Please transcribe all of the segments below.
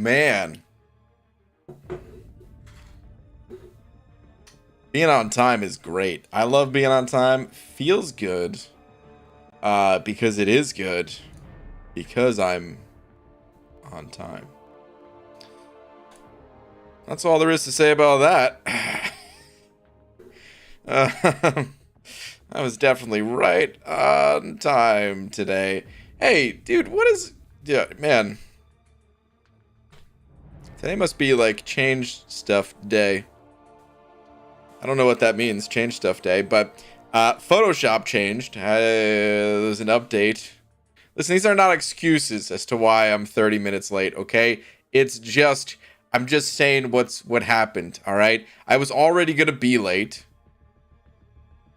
man. Being on time is great. I love being on time. Feels good. Because it is good. Because I'm on time. That's all there is to say about that. I was definitely right on time today. Hey, dude, what is... Yeah, man. Today must be like change stuff day. I don't know what that means, change stuff day, but Photoshop changed. There's an update. Listen, these are not excuses as to why I'm 30 minutes late, okay? It's just, I'm just saying what happened, all right? I was already gonna be late.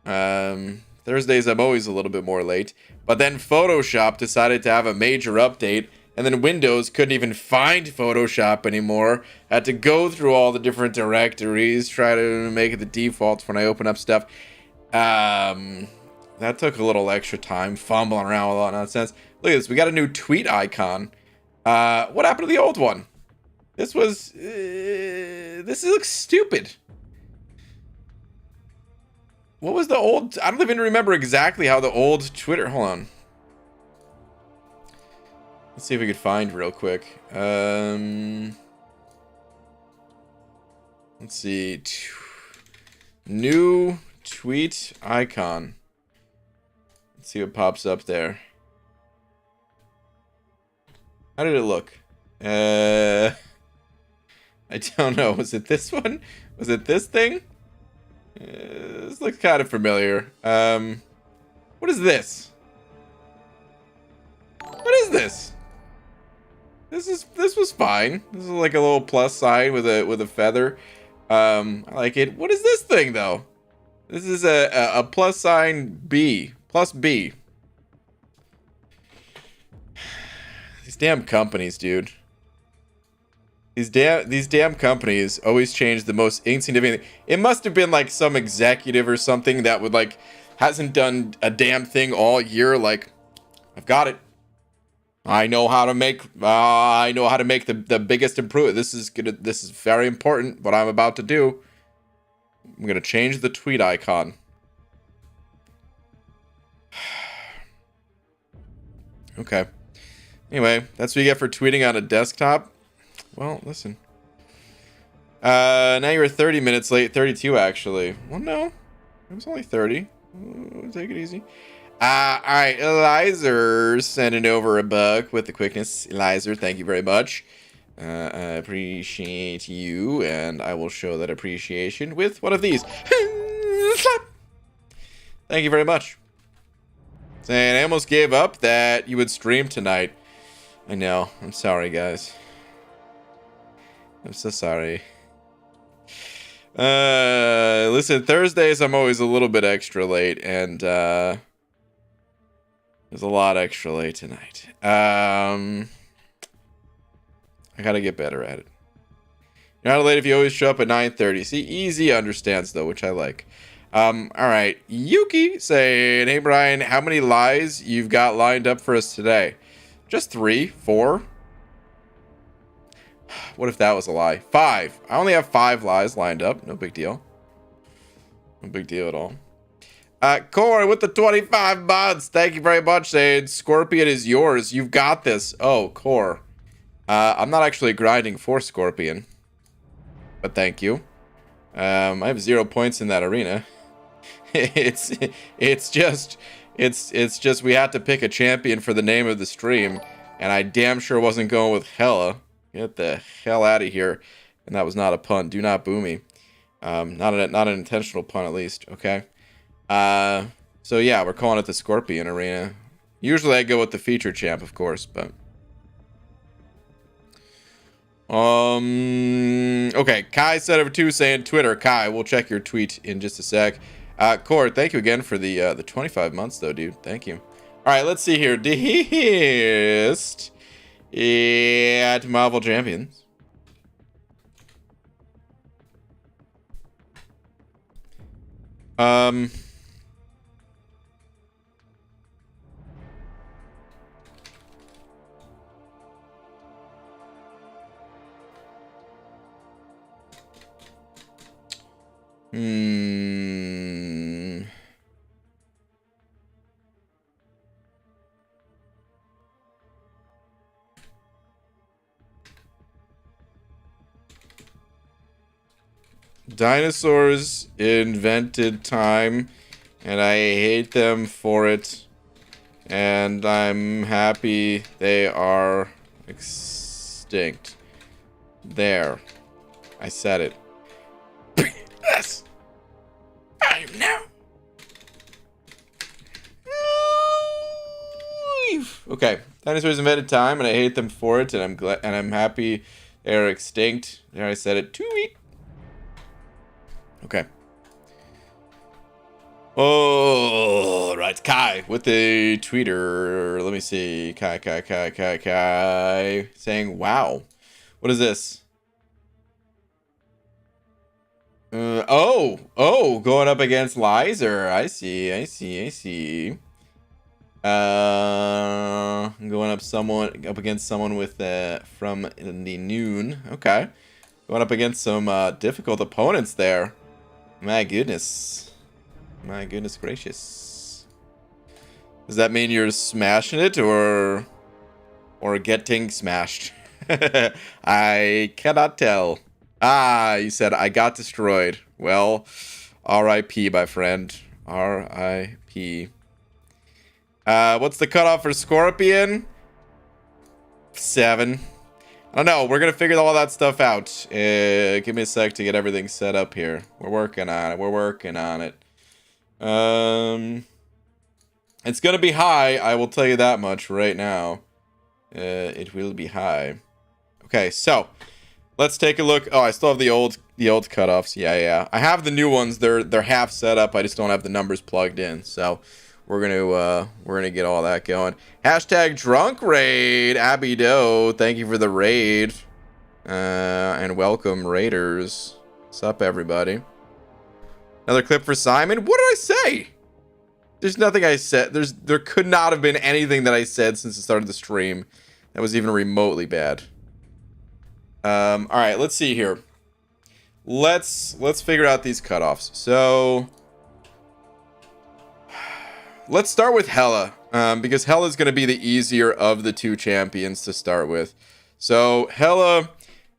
Thursdays I'm always a little bit more late, but then Photoshop decided to have a major update, and then Windows couldn't even find Photoshop anymore. Had to go through all the different directories, try to make it the defaults when I open up stuff. That took a little extra time, fumbling around with all that nonsense. Look at this, we got a new tweet icon. What happened to the old one? This was, this looks stupid. What was the old, I don't even remember exactly how the old Twitter, hold on. Let's see if we could find real quick. Let's see. New tweet icon. Let's see what pops up there. How did it look? I don't know. Was it this one? Was it this thing? This looks kind of familiar. What is this? What is this? This was fine. This is like a little plus sign with a feather. I like it. What is this thing though? This is a plus sign B. Plus B. These damn companies, dude. These damn companies always change the most insignificant. It must have been like some executive or something that would like hasn't done a damn thing all year. Like, I've got it. I know how to make. I know how to make the biggest improvement. This is very important. What I'm about to do. I'm gonna change the tweet icon. Okay. Anyway, that's what you get for tweeting on a desktop. Well, listen. Now you're 30 minutes late. 32 actually. Well, no, it was only 30. Take it easy. All right, Elizer sending over a buck with the quickness. Elizer, thank you very much. I appreciate you, and I will show that appreciation with one of these. Thank you very much. Saying I almost gave up that you would stream tonight. I know. I'm sorry, guys. I'm so sorry. Listen, Thursdays I'm always a little bit extra late, and there's a lot extra late tonight. I gotta get better at it. You're not late if you always show up at 9:30. See, easy understands though, which I like. All right, Yuki saying, "Hey Brian, how many lies you've got lined up for us today?" Just 3, 4. What if that was a lie? 5. I only have 5 lies lined up. No big deal. No big deal at all. Corey with the 25 months. Thank you very much, saying Scorpion is yours. You've got this. Oh, Core. I'm not actually grinding for Scorpion. But thank you. I have 0 points in that arena. it's just we had to pick a champion for the name of the stream, and I damn sure wasn't going with Hella. Get the hell out of here. And that was not a pun. Do not boo me. Not an intentional pun, at least. Okay. So yeah, we're calling it the Scorpion Arena. Usually I go with the feature champ, of course, but okay. Kai said over 2 saying Twitter. Kai, we'll check your tweet in just a sec. Cord, thank you again for the 25 months though, dude. Thank you. All right, let's see here. Dist at Marvel Champions. Hmm. Dinosaurs invented time, and I hate them for it. And I'm happy they are extinct. There. I said it. Yes. I am now. Okay. Dinosaurs invented time, and I hate them for it, and I'm glad, and I'm happy they are extinct. There, I said it. Tweet. Okay. Oh, right. Kai with the tweeter. Let me see. Kai. Saying, wow. What is this? Going up against Lizer. I see. Going up against someone with from the noon. Okay. Going up against some difficult opponents there. My goodness. My goodness gracious. Does that mean you're smashing it or getting smashed? I cannot tell. Ah, you said I got destroyed. Well, R.I.P. my friend. R.I.P. What's the cutoff for Scorpion? 7. I don't know. We're gonna figure all that stuff out. Give me a sec to get everything set up here. We're working on it. It's gonna be high. I will tell you that much right now. It will be high. Okay, so let's take a look. Oh, I still have the old cutoffs. Yeah. I have the new ones. They're half set up. I just don't have the numbers plugged in. So we're gonna get all that going. Hashtag drunk raid. Abby Doe, thank you for the raid. And welcome raiders. What's up, everybody? Another clip for Simon. What did I say? There's nothing I said. There could not have been anything that I said since the start of the stream that was even remotely bad. All right, let's see here. Let's figure out these cutoffs. So let's start with Hella, because Hella is going to be the easier of the two champions to start with. So Hella,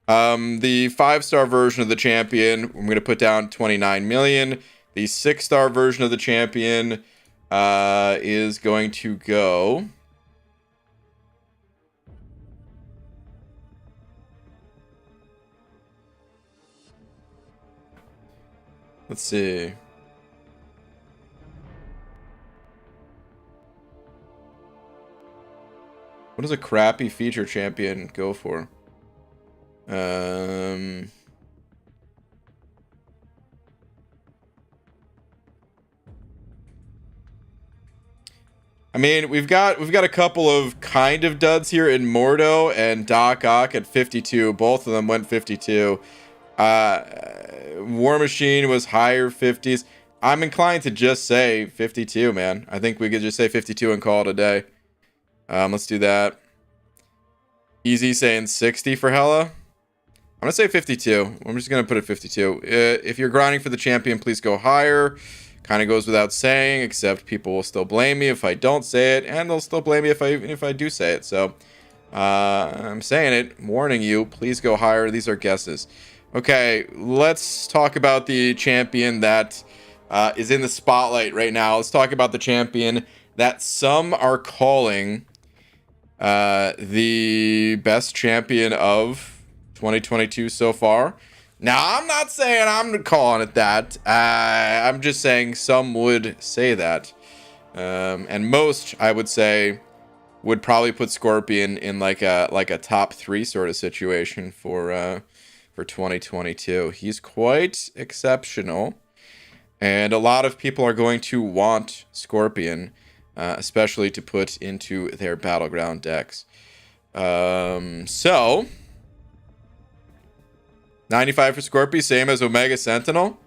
the 5-star version of the champion, I'm going to put down 29 million. The 6-star version of the champion is going to go. Let's see. What does a crappy feature champion go for? I mean, we've got a couple of kind of duds here in Mordo and Doc Ock at 52. Both of them went 52. War Machine was higher 50s. I'm inclined to just say 52, man. I think we could just say 52 and call it a day. Let's do that. Easy saying 60 for Hella. I'm gonna say 52. I'm just gonna put it 52. If you're grinding for the champion, please go higher. Kind of goes without saying, except people will still blame me if I don't say it, and they'll still blame me if I do say it. So I'm saying it, warning you, please go higher. These are guesses. Okay, let's talk about the champion that is in the spotlight right now. Let's talk about the champion that some are calling the best champion of 2022 so far. Now, I'm not saying I'm calling it that. I'm just saying some would say that. And most, I would say, would probably put Scorpion in like a top 3 sort of situation for 2022. He's quite exceptional. And a lot of people are going to want Scorpion, especially to put into their battleground decks. So 95 for Scorpio, same as Omega Sentinel.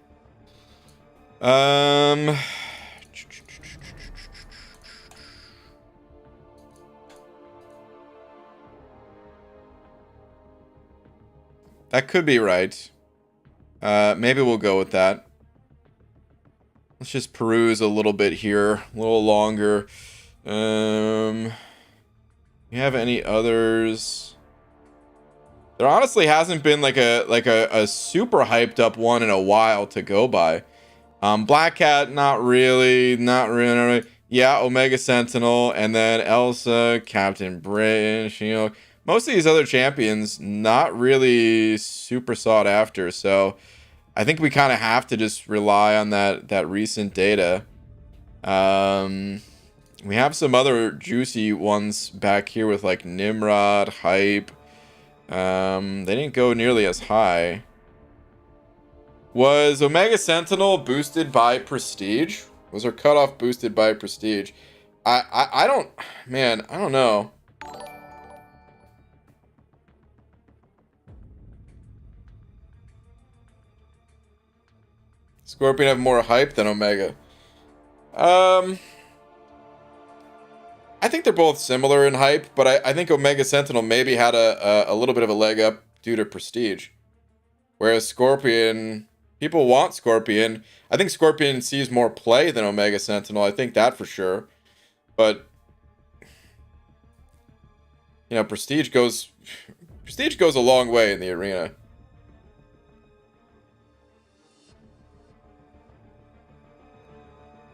That could be right. Maybe we'll go with that. Let's just peruse a little bit here, a little longer. You have any others? There honestly hasn't been like a super hyped up one in a while to go by. Black Cat, not really. Yeah, Omega Sentinel, and then Elsa, Captain Britain, Shield. Most of these other champions, not really super sought after. So I think we kind of have to just rely on that recent data. We have some other juicy ones back here with like Nimrod, Hype. They didn't go nearly as high. Was Omega Sentinel boosted by Prestige? Was her cutoff boosted by Prestige? I don't, man, I don't know. Scorpion have more hype than Omega. I think they're both similar in hype, but I think Omega Sentinel maybe had a little bit of a leg up due to Prestige. Whereas Scorpion, people want Scorpion. I think Scorpion sees more play than Omega Sentinel. I think that for sure. But, you know, Prestige goes a long way in the arena.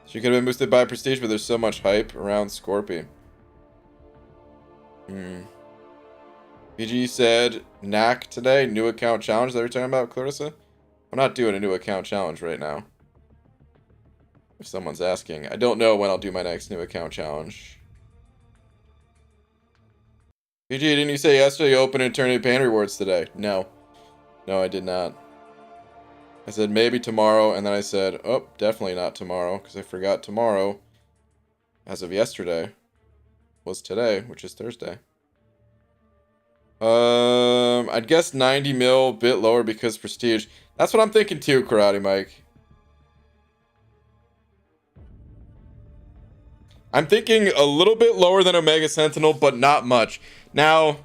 She could have been boosted by Prestige, but there's so much hype around Scorpion. PG said, knack today, new account challenge that we're talking about, Clarissa? I'm not doing a new account challenge right now. If someone's asking. I don't know when I'll do my next new account challenge. PG, didn't you say yesterday you opened Eternity Pain rewards today? No. No, I did not. I said maybe tomorrow, and then I said, oh, definitely not tomorrow, because I forgot tomorrow, as of yesterday, was today, which is Thursday. I'd guess 90 mil, bit lower because Prestige. That's what I'm thinking too, Karate Mike. I'm thinking a little bit lower than Omega Sentinel, but not much. Now,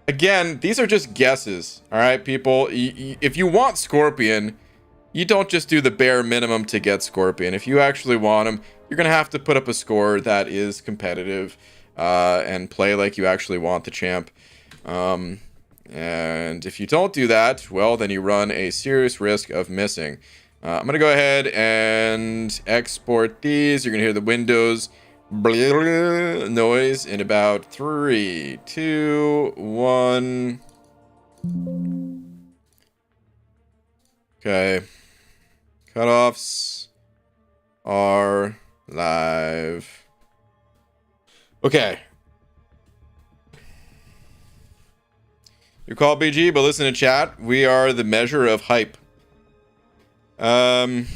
again, these are just guesses, all right, people? If you want Scorpion, you don't just do the bare minimum to get Scorpion. If you actually want him, you're going to have to put up a score that is competitive and play like you actually want the champ. And if you don't do that, well, then you run a serious risk of missing. I'm going to go ahead and export these. You're going to hear the Windows noise in about 3, 2, 1. Okay. Cutoffs are live. Okay. You call BG, but listen to chat. We are the measure of hype. I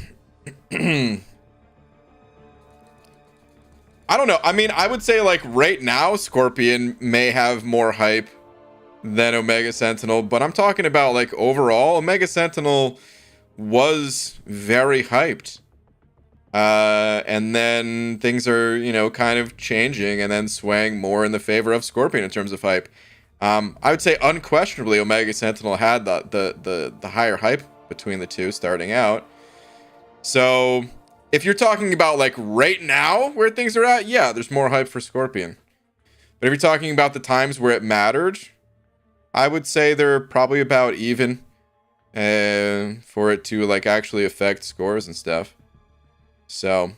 don't know. I mean, I would say like right now, Scorpion may have more hype than Omega Sentinel, but I'm talking about like overall, Omega Sentinel was very hyped. And then things are, you know, kind of changing and then swaying more in the favor of Scorpion in terms of hype. I would say unquestionably Omega Sentinel had the higher hype between the two starting out. So if you're talking about like right now where things are at, yeah, there's more hype for Scorpion. But if you're talking about the times where it mattered, I would say they're probably about even for it to like actually affect scores and stuff. So,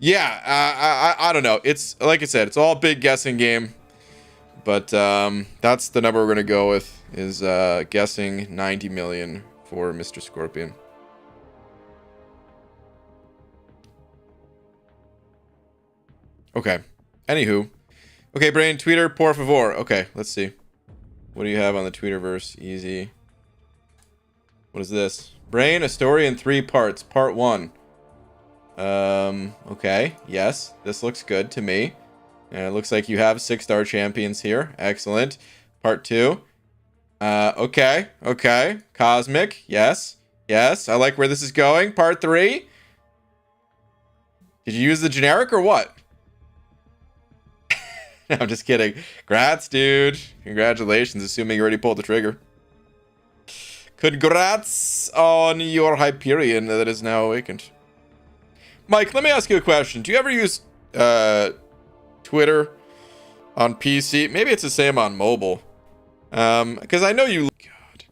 yeah, I don't know. It's like I said, it's all a big guessing game. But that's the number we're going to go with is guessing 90 million for Mr. Scorpion. Okay. Anywho. Okay, Brain, Twitter, por favor. Okay, let's see. What do you have on the Twitterverse? Easy. What is this? Brain, a story in 3 parts. Part 1. Okay. Yes, this looks good to me. And it looks like you have 6-star champions here. Excellent. Part 2. Okay. Okay. Cosmic. Yes. Yes. I like where this is going. Part 3. Did you use the generic or what? No, I'm just kidding. Congrats, dude. Congratulations, assuming you already pulled the trigger. Congrats on your Hyperion that is now awakened. Mike, let me ask you a question. Do you ever use Twitter on PC? Maybe it's the same on mobile. Because I know you... God.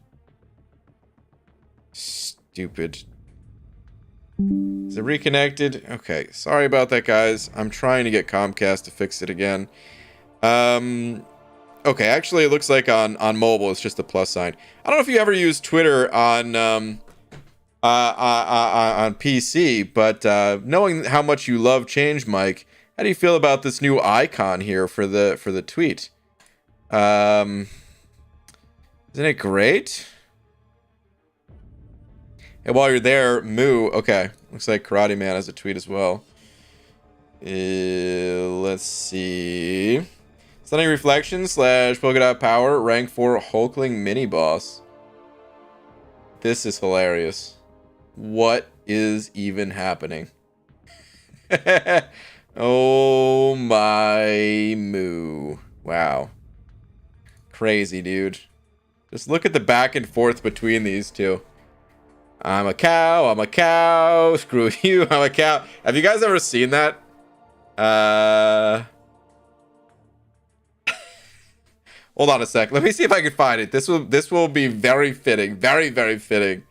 Stupid. Is it reconnected? Okay, sorry about that, guys. I'm trying to get Comcast to fix it again. Okay, actually, it looks like on mobile, it's just a plus sign. I don't know if you ever use Twitter on PC, but knowing how much you love change, Mike, how do you feel about this new icon here for the tweet? Isn't it great? And while you're there, Moo. Okay, looks like Karate Man has a tweet as well. Let's see. Stunning Reflection / Polka Dot Power, rank 4 Hulkling mini boss. This is hilarious. What is even happening? Oh my moo. Wow. Crazy, dude. Just look at the back and forth between these two. I'm a cow, I'm a cow, screw you, I'm a cow. Have you guys ever seen that? Hold on a sec. Let me see if I can find it. This will be very fitting. Very, very fitting.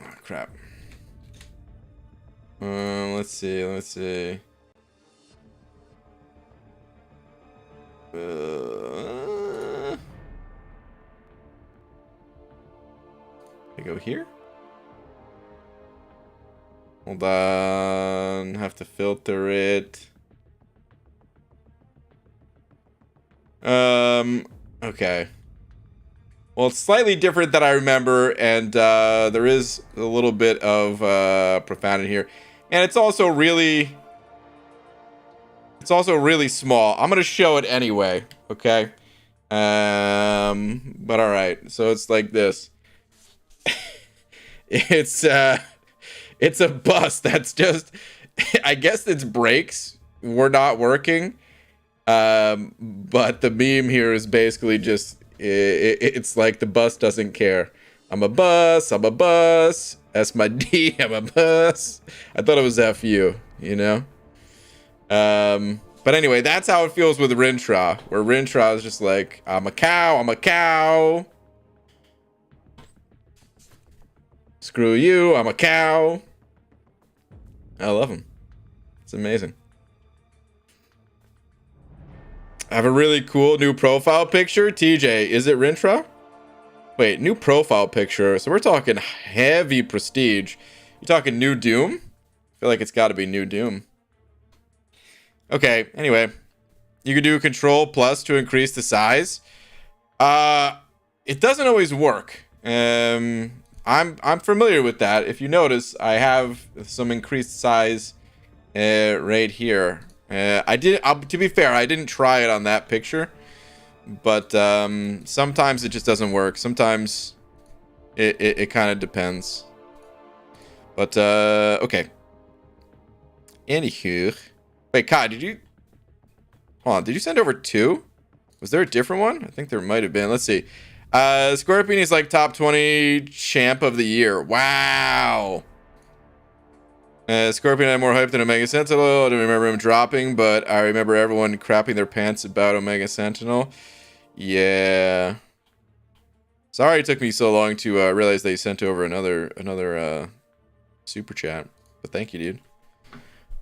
Oh, crap. Let's see. Let's see. I go here? Hold on. Have to filter it. Okay. Well, it's slightly different than I remember, and there is a little bit of profanity here. And it's also really small. I'm gonna show it anyway, okay? But all right. So it's like this. It's a bus that's just, I guess its brakes were not working. But the meme here is basically just, it's like the bus doesn't care. I'm a bus. S my D, I'm a bus. I thought it was FU, you know? But anyway, that's how it feels with Rintra, where Rintra is just like, I'm a cow. Screw you, I'm a cow. I love him. It's amazing. I have a really cool new profile picture. TJ, is it Rintra? Wait, new profile picture. So we're talking heavy prestige. You talking New Doom? I feel like it's got to be New Doom. Okay, anyway. You can do Control Plus to increase the size. It doesn't always work. I'm familiar with that. If you notice, I have some increased size right here. To be fair, I didn't try it on that picture, but sometimes it just doesn't work. Sometimes it kind of depends. But okay. Anywho, wait, Kai, hold on? Did you send over 2? Was there a different one? I think there might have been. Let's see. Scorpion is like top 20 champ of the year. Wow. Scorpion had more hype than Omega Sentinel. I don't remember him dropping, but I remember everyone crapping their pants about Omega Sentinel. Yeah. Sorry it took me so long to realize they sent over another super chat. But thank you, dude.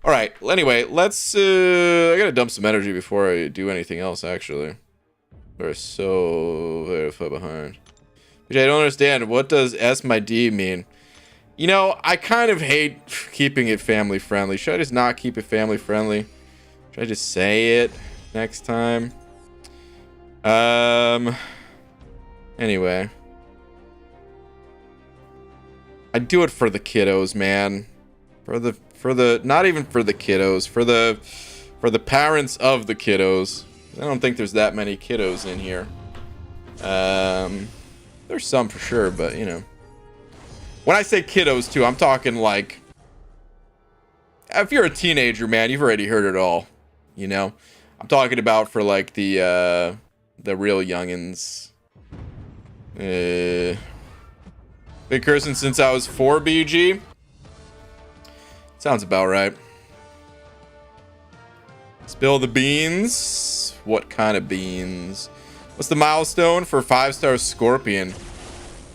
All right. Well, anyway, let's. I gotta dump some energy before I do anything else. Actually, we're so very far behind. Which I don't understand. What does S my D mean? You know, I kind of hate keeping it family friendly. Should I just not keep it family friendly? Should I just say it next time? Anyway. I do it for the kiddos, man. For the not even for the kiddos, for the parents of the kiddos. I don't think there's that many kiddos in here. There's some for sure, but you know. When I say kiddos too, I'm talking like, if you're a teenager, man, you've already heard it all, you know. I'm talking about for like the real youngins. Been cursing since I was 4 BG. Sounds about right. Spill the beans. What kind of beans? What's the milestone for 5-star Scorpion?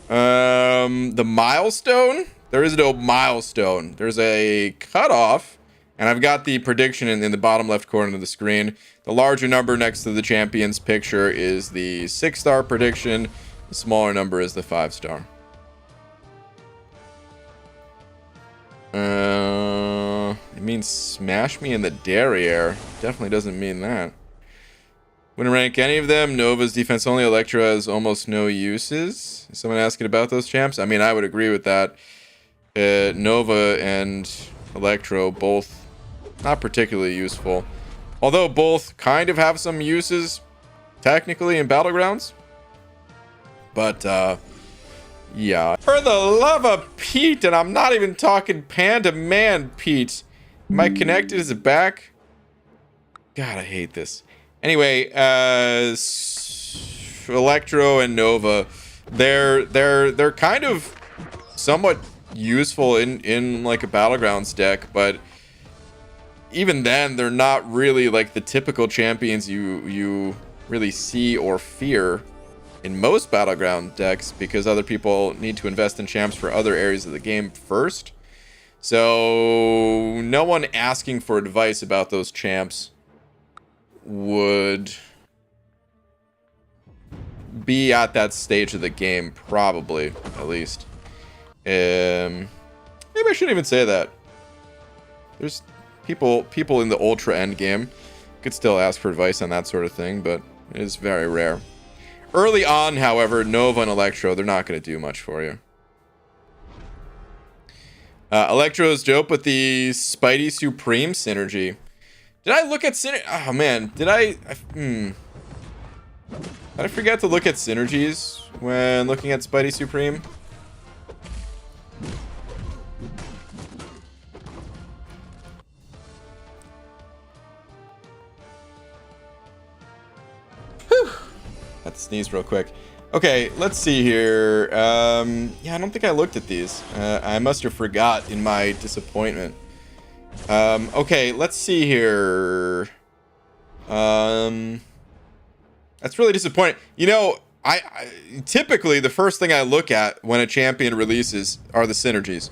The milestone? There is no milestone. There's a cutoff, and I've got the prediction in the bottom left corner of the screen. The larger number next to the champion's picture is the 6-star prediction. The smaller number is the 5-star. It means smash me in the derriere. Definitely doesn't mean that. Wouldn't rank any of them. Nova's defense only. Electro has almost no uses. Is someone asking about those champs? I mean, I would agree with that. Nova and Electro both not particularly useful. Although both kind of have some uses technically in Battlegrounds. But, yeah. For the love of Pete, and I'm not even talking Panda Man Pete. Am I connected? Is it back? God, I hate this. Anyway, Electro and Nova, they're kind of somewhat useful in like a Battlegrounds deck, but even then, they're not really like the typical champions you really see or fear in most Battleground decks, because other people need to invest in champs for other areas of the game first. So no one asking for advice about those champs would be at that stage of the game, probably, at least. Maybe I shouldn't even say that. There's people in the ultra end game could still ask for advice on that sort of thing, but it is very rare. Early on, however, Nova and Electro, they're not going to do much for you. Electro's dope with the Spidey Supreme synergy. Did I look at synergy? Oh man, did I forget to look at synergies when looking at Spidey Supreme? Whew. Had to sneeze real quick. Okay, let's see here. Yeah, I don't think I looked at these. I must have forgot in my disappointment. Okay, let's see here. That's really disappointing. You know, I typically the first thing I look at when a champion releases are the synergies.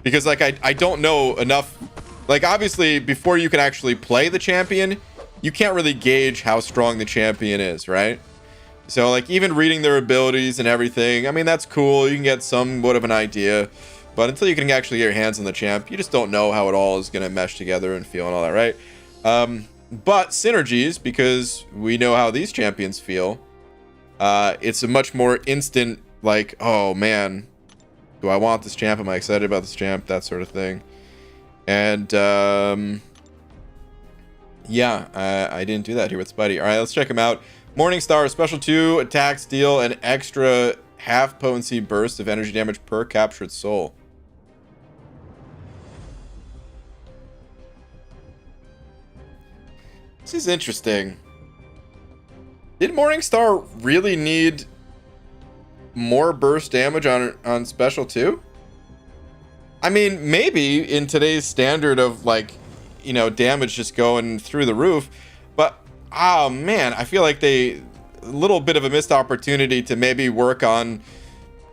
Because like I don't know enough. Like obviously before you can actually play the champion, you can't really gauge how strong the champion is, right? So like even reading their abilities and everything, I mean that's cool. You can get somewhat of an idea. But until you can actually get your hands on the champ, you just don't know how it all is going to mesh together and feel and all that, right? But synergies, because we know how these champions feel, it's a much more instant, like, oh man, do I want this champ? Am I excited about this champ? That sort of thing. And yeah, I didn't do that here with Spidey. All right, let's check him out. Morningstar, special 2, attacks deal an extra half potency burst of energy damage per captured soul. This is interesting. Did Morningstar really need more burst damage on special 2? I mean, maybe in today's standard of like, you know, damage just going through the roof, but oh man, I feel like a little bit of a missed opportunity to maybe work on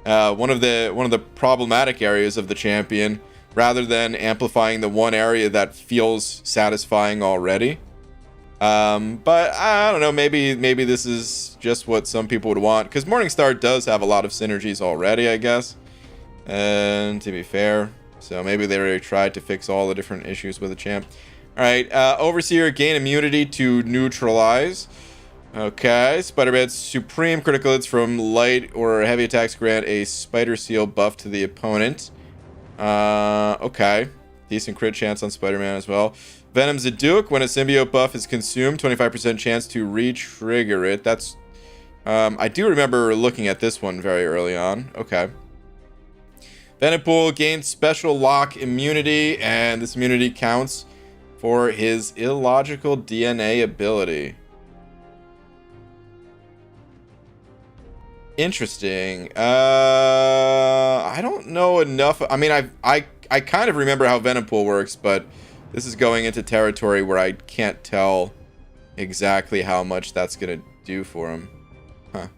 one of the problematic areas of the champion rather than amplifying the one area that feels satisfying already. But I don't know, maybe this is just what some people would want, because Morningstar does have a lot of synergies already, I guess. And to be fair, so maybe they already tried to fix all the different issues with the champ. All right, Overseer, gain immunity to neutralize. Okay, Spider-Man's supreme critical hits from light or heavy attacks grant a Spider Seal buff to the opponent. Okay, decent crit chance on Spider-Man as well. Venom Zaduke, when a symbiote buff is consumed, 25% chance to re-trigger it. That's, I do remember looking at this one very early on. Okay. Venompool gains special lock immunity, and this immunity counts for his illogical DNA ability. Interesting. I don't know enough. I mean, I kind of remember how Venom Pool works, but this is going into territory where I can't tell exactly how much that's gonna do for him. Huh.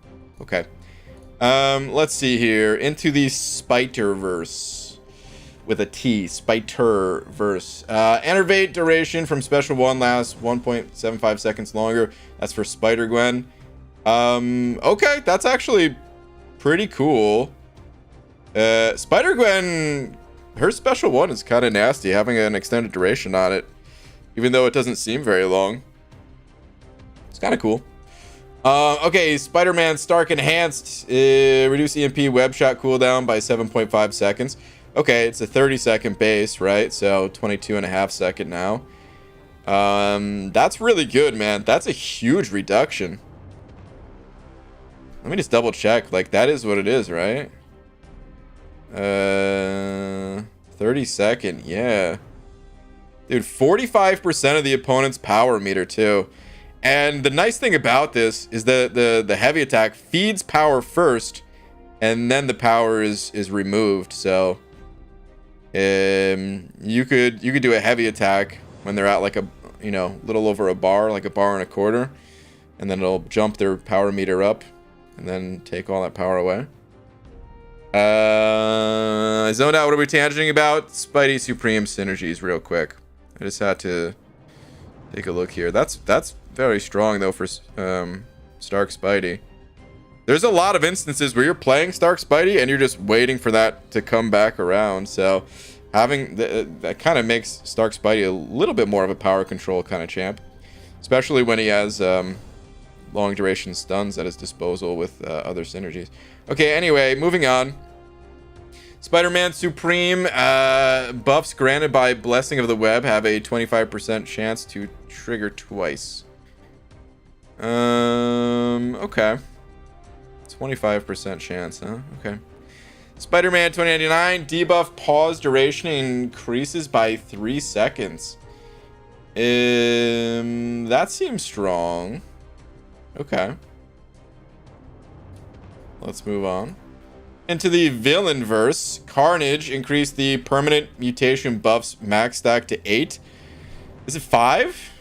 Okay. Let's see here. Into the Spider-Verse with a T. Spider-Verse. Enervate duration from Special 1 lasts 1.75 seconds longer. That's for Spider-Gwen. Okay, that's actually pretty cool. Spider-Gwen, her Special 1 is kind of nasty, having an extended duration on it, even though it doesn't seem very long. It's kind of cool. Okay, Spider-Man Stark Enhanced. Reduce EMP web shot cooldown by 7.5 seconds. Okay, it's a 30-second base, right? So 22.5 second now. That's really good, man. That's a huge reduction. Let me just double check. Like, that is what it is, right? 30 second, yeah. Dude, 45% of the opponent's power meter, too. And the nice thing about this is that the heavy attack feeds power first, and then the power is removed. So you could do a heavy attack when they're at like a little over a bar, like a bar and a quarter, and then it'll jump their power meter up and then take all that power away. I zoned out. What are we tangenting about? Spidey Supreme synergies real quick. I just had to take a look here. That's very strong though for Stark Spidey. There's a lot of instances where you're playing Stark Spidey and you're just waiting for that to come back around. So having that kind of makes Stark Spidey a little bit more of a power control kind of champ, especially when he has long duration stuns at his disposal with other synergies. Okay, anyway, moving on. Spider-Man Supreme buffs granted by Blessing of the Web have a 25% chance to trigger twice. Okay. 25% chance, huh? Okay. Spider-Man 2099 debuff pause duration increases by 3 seconds. That seems strong. Okay. Let's move on. Into the villain verse, Carnage increased the permanent mutation buffs max stack to 8. Is it 5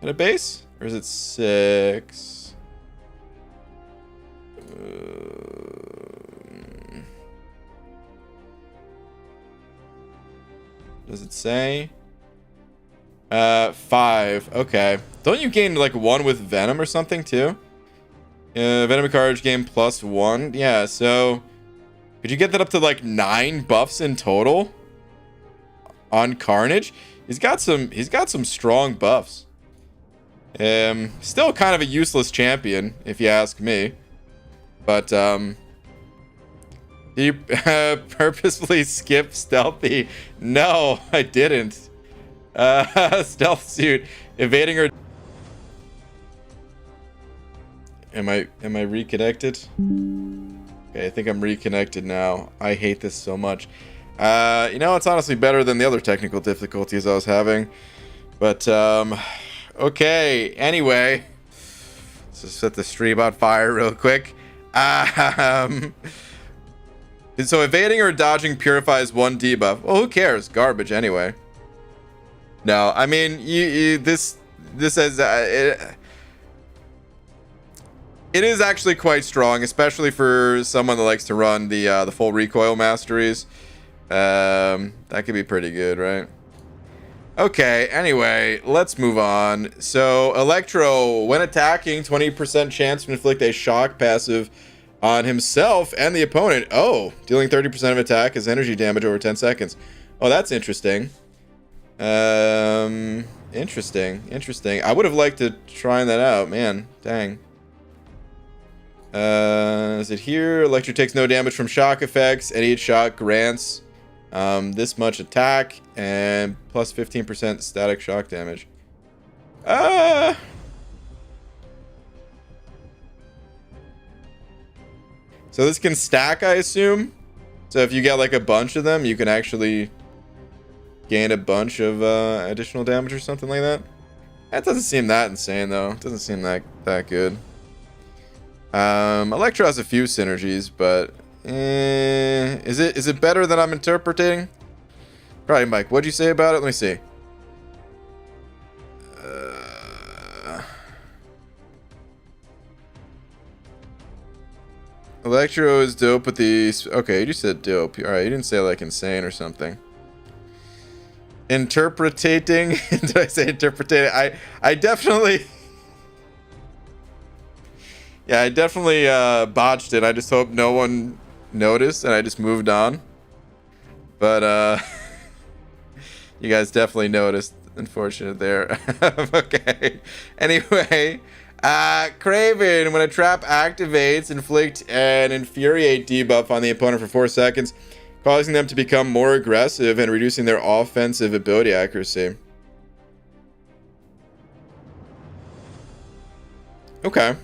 at a base? Or is it 6? Does it say? 5. Okay. Don't you gain like 1 with Venom or something too? Venom and Carnage game +1. Yeah, so could you get that up to like 9 buffs in total on Carnage? He's got some strong buffs. Still kind of a useless champion, if you ask me. But did you purposefully skip stealthy? No, I didn't. Stealth suit, evading or am I reconnected? Okay, I think I'm reconnected now. I hate this so much. It's honestly better than the other technical difficulties I was having. But okay, anyway, let's just set the stream on fire real quick. So evading or dodging purifies 1 debuff. Well, who cares? Garbage anyway. No, I mean this is it is actually quite strong, especially for someone that likes to run the full recoil masteries. That could be pretty good, right? Okay, anyway, let's move on. So, Electro, when attacking, 20% chance to inflict a shock passive on himself and the opponent. Oh, dealing 30% of attack as energy damage over 10 seconds. Oh, that's interesting. Interesting. I would have liked to try that out, man. Dang. Is it here? Electro takes no damage from shock effects, and each shot grants this much attack and plus 15% static shock damage. So this can stack, I assume. So if you get like a bunch of them, you can actually gain a bunch of additional damage or something like that. That doesn't seem that insane though. It doesn't seem that good. Electro has a few synergies, but is it better than I'm interpreting? Probably, Mike. What'd you say about it? Let me see. Electro is dope with the... Okay, you just said dope. Alright, you didn't say like insane or something. Interpretating? Did I say interpretating? I definitely... Yeah, I definitely botched it. I just hope no one noticed and I just moved on. But you guys definitely noticed. Unfortunate there. Okay. Anyway, Craven, when a trap activates, inflict an infuriate debuff on the opponent for 4 seconds, causing them to become more aggressive and reducing their offensive ability accuracy. Okay.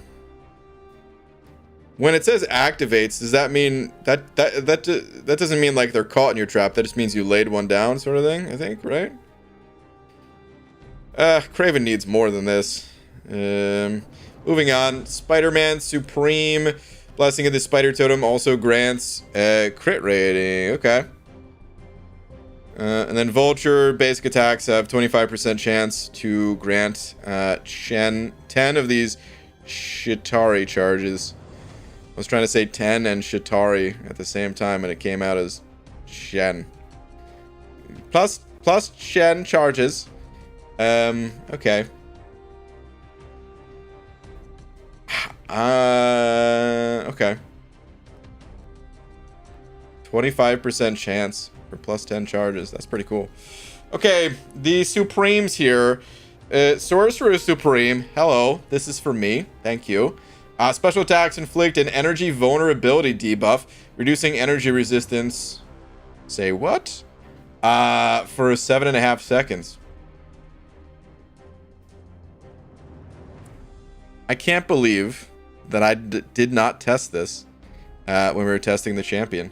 When it says activates, does that mean that doesn't mean like they're caught in your trap? That just means you laid one down, sort of thing, I think, right? Craven needs more than this. Moving on, Spider-Man Supreme. Blessing of the Spider Totem also grants crit rating. Okay. And then Vulture basic attacks have 25% chance to grant 10 of these Shitari charges. I was trying to say 10 and Shitari at the same time, and it came out as Shen. Plus Shen charges. Okay. Okay. 25% chance for plus 10 charges. That's pretty cool. Okay, the Supremes here. Sorcerer Supreme. Hello, this is for me. Thank you. Special attacks inflict an energy vulnerability debuff, reducing energy resistance. Say what? For 7.5 seconds. I can't believe that I did not test this when we were testing the champion.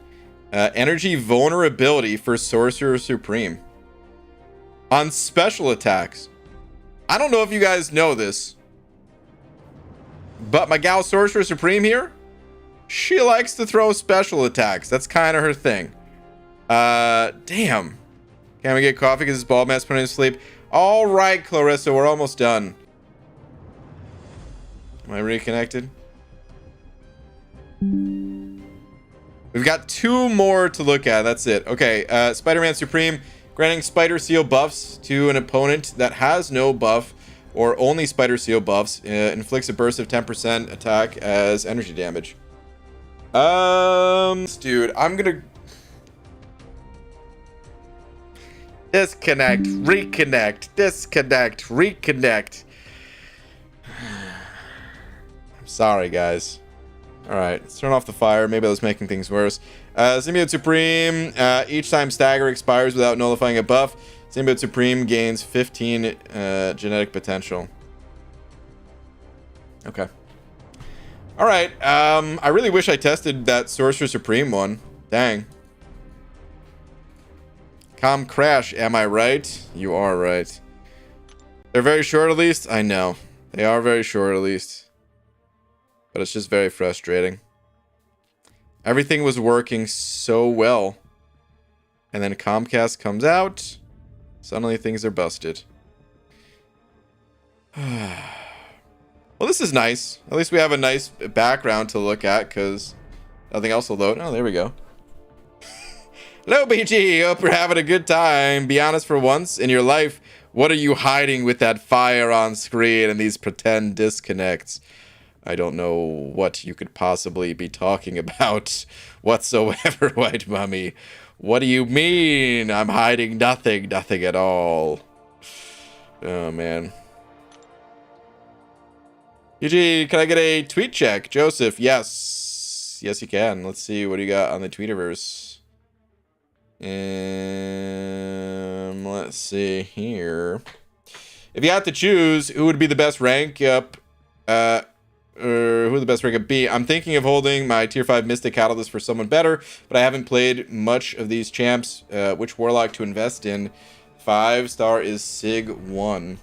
Energy vulnerability for Sorcerer Supreme. On special attacks. I don't know if you guys know this, but my gal Sorcerer Supreme here, she likes to throw special attacks. That's kind of her thing. Damn. Can we get coffee because this bald man's putting him to sleep? All right, Clarissa, we're almost done. Am I reconnected? We've got 2 more to look at. That's it. Okay, Spider-Man Supreme, granting Spider Seal buffs to an opponent that has no buff or only Spider Seal buffs. Inflicts a burst of 10% attack as energy damage. Dude, I'm gonna... Disconnect, reconnect, disconnect, reconnect. Sorry, guys. Alright, let's turn off the fire. Maybe I was making things worse. Symbiote Supreme. Each time Stagger expires without nullifying a buff, Symbiote Supreme gains 15 genetic potential. Okay. Alright, I really wish I tested that Sorcerer Supreme one. Dang. Com Crash, am I right? You are right. They're very short at least? I know. They are very short at least. But it's just very frustrating. Everything was working so well. And then Comcast comes out. Suddenly things are busted. Well, this is nice. At least we have a nice background to look at, because nothing else will load. Oh, there we go. Hello, BG. Hope you're having a good time. Be honest for once in your life. What are you hiding with that fire on screen and these pretend disconnects? I don't know what you could possibly be talking about whatsoever, White Mummy. What do you mean? I'm hiding nothing. Nothing at all. Oh, man. UG, can I get a tweet check? Joseph, yes. Yes, you can. Let's see. What do you got on the Tweetiverse? Let's see here. If you had to choose, who would be the best rank up... who would the best rank up be? I'm thinking of holding my tier 5 Mystic Catalyst for someone better, but I haven't played much of these champs. Which Warlock to invest in? 5-star is Sig 1.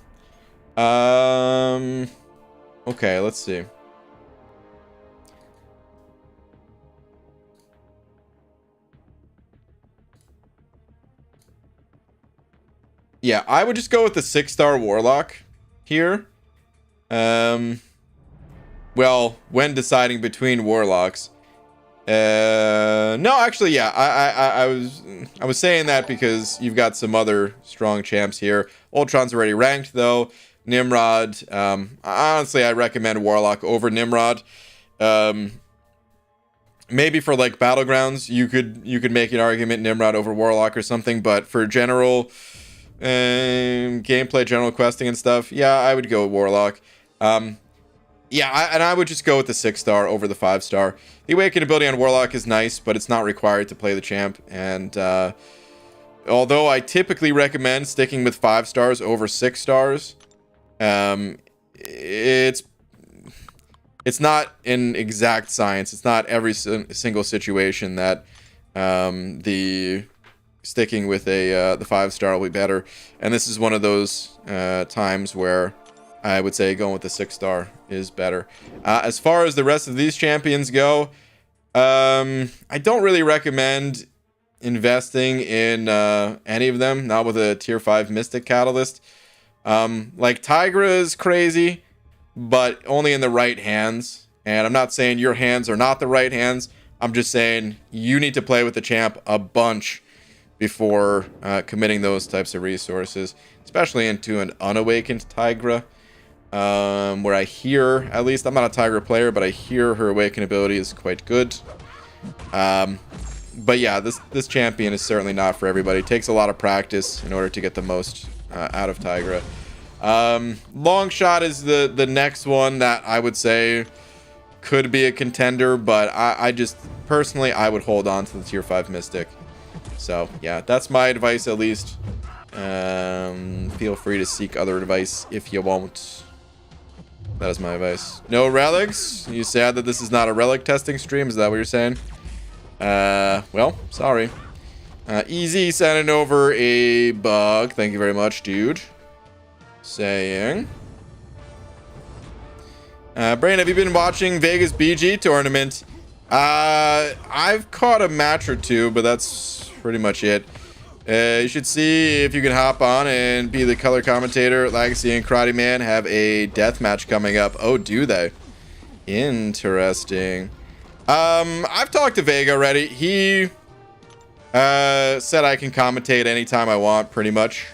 Okay, let's see. Yeah, I would just go with the 6-star Warlock here. Well, when deciding between Warlocks. No, actually, yeah, I was saying that because you've got some other strong champs here. Ultron's already ranked though. Nimrod, honestly, I recommend Warlock over Nimrod. Maybe for like battlegrounds, you could make an argument Nimrod over Warlock or something, but for general gameplay, general questing and stuff, yeah, I would go with Warlock. Yeah, and I would just go with the 6-star over the 5-star. The Awaken ability on Warlock is nice, but it's not required to play the champ. And although I typically recommend sticking with 5 stars over 6 stars, it's not an exact science. It's not every single situation that the sticking with the 5-star will be better. And this is one of those times where I would say going with the 6-star is better. As far as the rest of these champions go, I don't really recommend investing in any of them, not with a tier 5 Mystic Catalyst. Like Tigra is crazy, but only in the right hands. And I'm not saying your hands are not the right hands. I'm just saying you need to play with the champ a bunch before committing those types of resources, especially into an unawakened Tigra. Where I hear, at least I'm not a Tiger player, but I hear her awaken ability is quite good. But yeah, this champion is certainly not for everybody. It takes a lot of practice in order to get the most out of Tigra. Long shot is the next one that I would say could be a contender, but I just personally I would hold on to the tier 5 Mystic. So yeah, that's my advice at least. Feel free to seek other advice if you want. That is my advice. No relics? You sad that this is not a relic testing stream? Is that what you're saying? Well, sorry. Easy sending over a bug. Thank you very much, dude. Saying. Brain, have you been watching Vegas BG tournament? I've caught a match or two, but that's pretty much it. You should see if you can hop on and be the color commentator. Legacy and Karate Man have a death match coming up. Oh, do they? Interesting. I've talked to Vega already. He said I can commentate anytime I want, pretty much,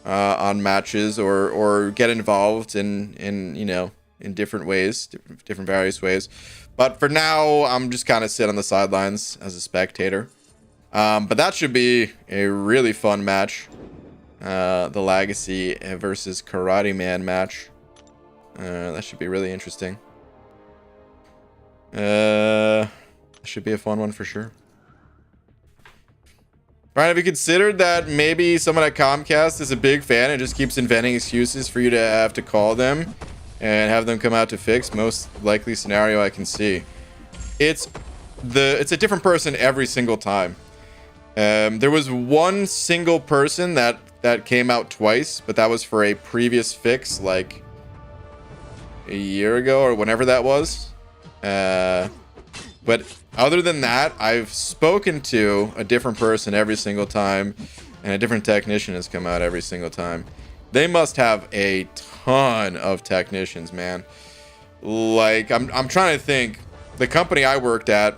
on matches or get involved in you know, in different ways, different various ways. But for now, I'm just kind of sit on the sidelines as a spectator. But that should be a really fun match. The Legacy versus Karate Man match. That should be really interesting. Should be a fun one for sure. Brian, have you considered that maybe someone at Comcast is a big fan and just keeps inventing excuses for you to have to call them and have them come out to fix? Most likely scenario I can see. It's a different person every single time. There was one single person that came out twice, but that was for a previous fix, like a year ago or whenever that was. But other than that, I've spoken to a different person every single time, and a different technician has come out every single time. They must have a ton of technicians, man. Like, I'm trying to think. The company I worked at,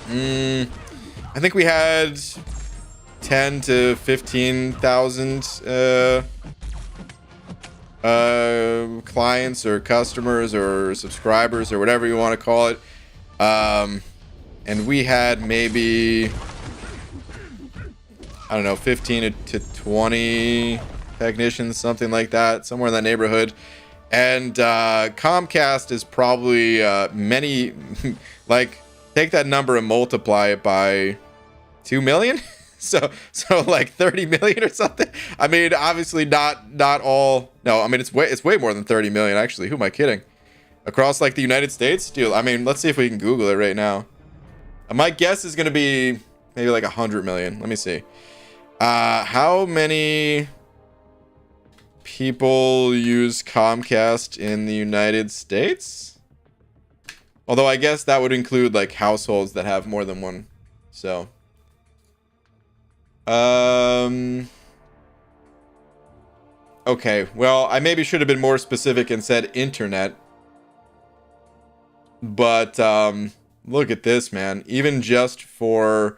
I think we had 10 to 15,000 clients or customers or subscribers or whatever you want to call it. And we had maybe, I don't know, 15 to 20 technicians, something like that, somewhere in that neighborhood. And Comcast is probably many, like, take that number and multiply it by 2 million. so like 30 million or something. I mean, obviously not all. No, I mean, it's way more than 30 million, actually. Who am I kidding? Across, like, the United States? Dude, I mean, let's see if we can Google it right now. My guess is going to be maybe like 100 million. Let me see. How many people use Comcast in the United States? Although I guess that would include like households that have more than one. So, okay, well, I maybe should have been more specific and said internet. But look at this, man. Even just for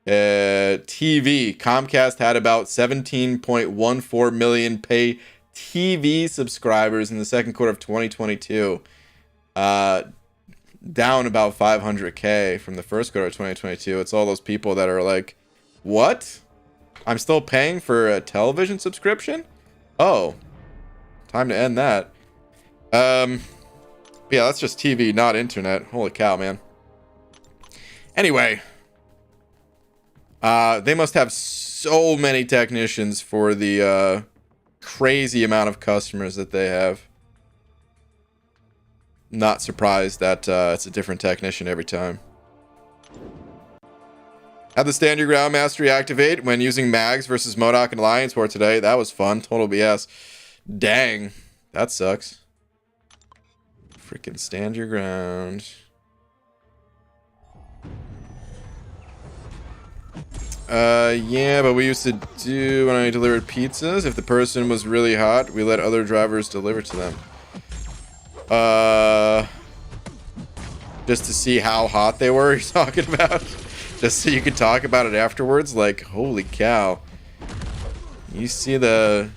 TV, Comcast had about 17.14 million pay TV subscribers in the second quarter of 2022. Down about 500K from the first quarter of 2022. It's all those people that are like, what? I'm still paying for a television subscription? Oh, time to end that. Yeah, that's just TV, not internet. Holy cow, man. Anyway, they must have so many technicians for the crazy amount of customers that they have. Not surprised that it's a different technician every time. Had the Stand Your Ground Mastery activate when using Mags versus MODOK and Alliance War today. That was fun. Total BS. Dang. That sucks. Freaking stand your ground. Yeah, but we used to do when I delivered pizzas. If the person was really hot, we let other drivers deliver to them. Just to see how hot they were, you're talking about? Just so you could talk about it afterwards? Like, holy cow. You see the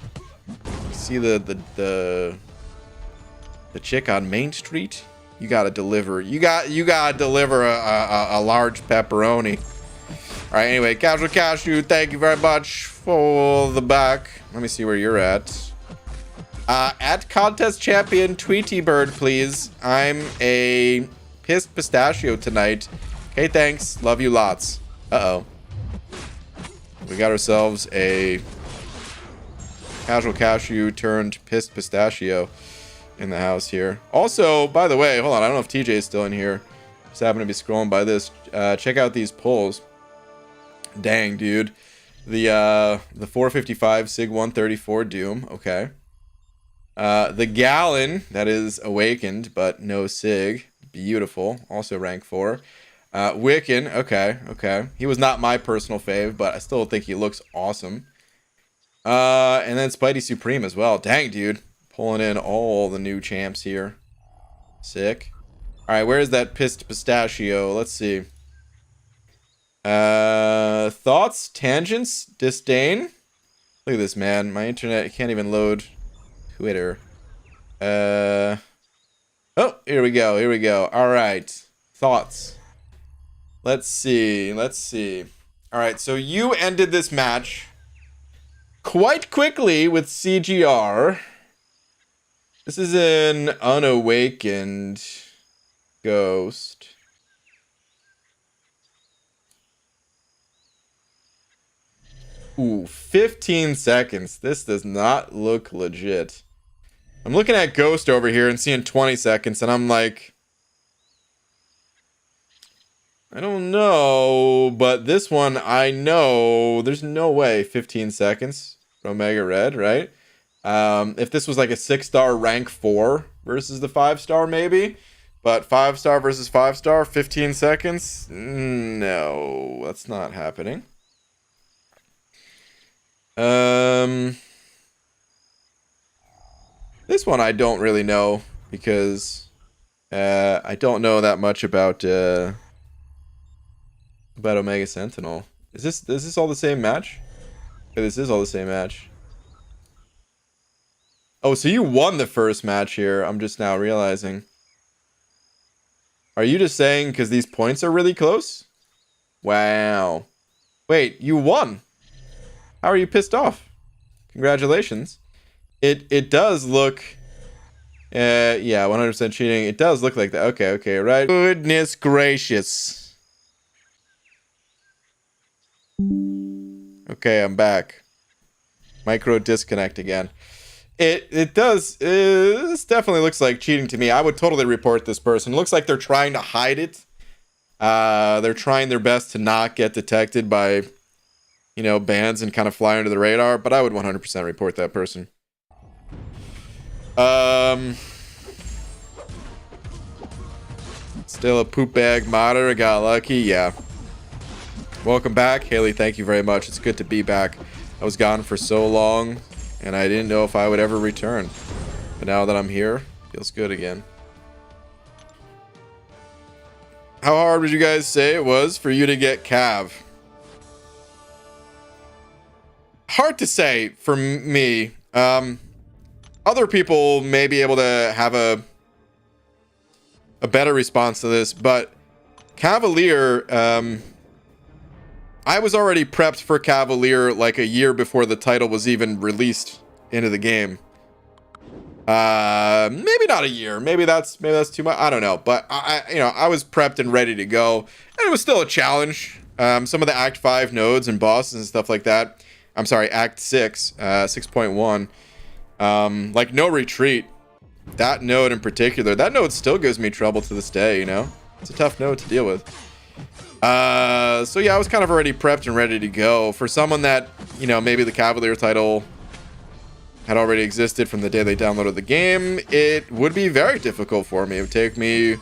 chick on Main Street? You gotta deliver. You gotta deliver a large pepperoni. All right. Anyway, Casual Cashew, thank you very much for the back. Let me see where you're at. At contest champion Tweety Bird, please. I'm a pissed pistachio tonight. Okay, thanks. Love you lots. Uh-oh. We got ourselves a Casual Cashew turned pissed pistachio in the house here. Also, by the way, hold on. I don't know if TJ is still in here. Just happen to be scrolling by this. Check out these polls. Dang, dude. The 455 Sig 134 Doom. Okay. The Gallon, that is Awakened, but no Sig. Beautiful. Also rank 4. Wiccan. Okay, okay. He was not my personal fave, but I still think he looks awesome. And then Spidey Supreme as well. Dang, dude. Pulling in all the new champs here. Sick. Alright, where's that pissed pistachio? Let's see. Thoughts? Tangents? Disdain? Look at this, man. My internet can't even load Twitter. Oh, here we go. Here we go. Alright. Thoughts. Let's see. Let's see. Alright, so you ended this match quite quickly with CGR. This is an unawakened ghost. Ooh, 15 seconds. This does not look legit. I'm looking at Ghost over here and seeing 20 seconds, and I'm like, I don't know, but this one, I know there's no way 15 seconds for Omega Red, right? If this was like a 6-star rank 4 versus the 5-star, maybe. But 5-star versus 5-star, 15 seconds? No, that's not happening. This one I don't really know because I don't know that much about Omega Sentinel. Is this all the same match? Okay, this is all the same match. Oh, so you won the first match here. I'm just now realizing. Are you just saying because these points are really close? Wow. Wait, you won. How are you pissed off? Congratulations. It does look... yeah, 100% cheating. It does look like that. Okay, okay, right. Goodness gracious. Okay, I'm back. Micro disconnect again. It does. This definitely looks like cheating to me. I would totally report this person. It looks like they're trying to hide it. They're trying their best to not get detected by you know, bans and kind of fly under the radar, but I would 100% report that person. Still a poop bag modder. Got lucky. Yeah. Welcome back, Haley. Thank you very much. It's good to be back. I was gone for so long, and I didn't know if I would ever return. But now that I'm here, feels good again. How hard would you guys say it was for you to get Cav? Hard to say for me. Other people may be able to have a better response to this, but Cavalier, I was already prepped for Cavalier like a year before the title was even released into the game. Maybe not a year. Maybe that's too much. I don't know. But I was prepped and ready to go, and it was still a challenge. Some of the Act 5 nodes and bosses and stuff like that. I'm sorry, Act 6, 6.1. Like No Retreat. That node in particular, that node still gives me trouble to this day, you know? It's a tough node to deal with. So yeah, I was kind of already prepped and ready to go. For someone that, you know, maybe the Cavalier title had already existed from the day they downloaded the game, it would be very difficult for me. It would take me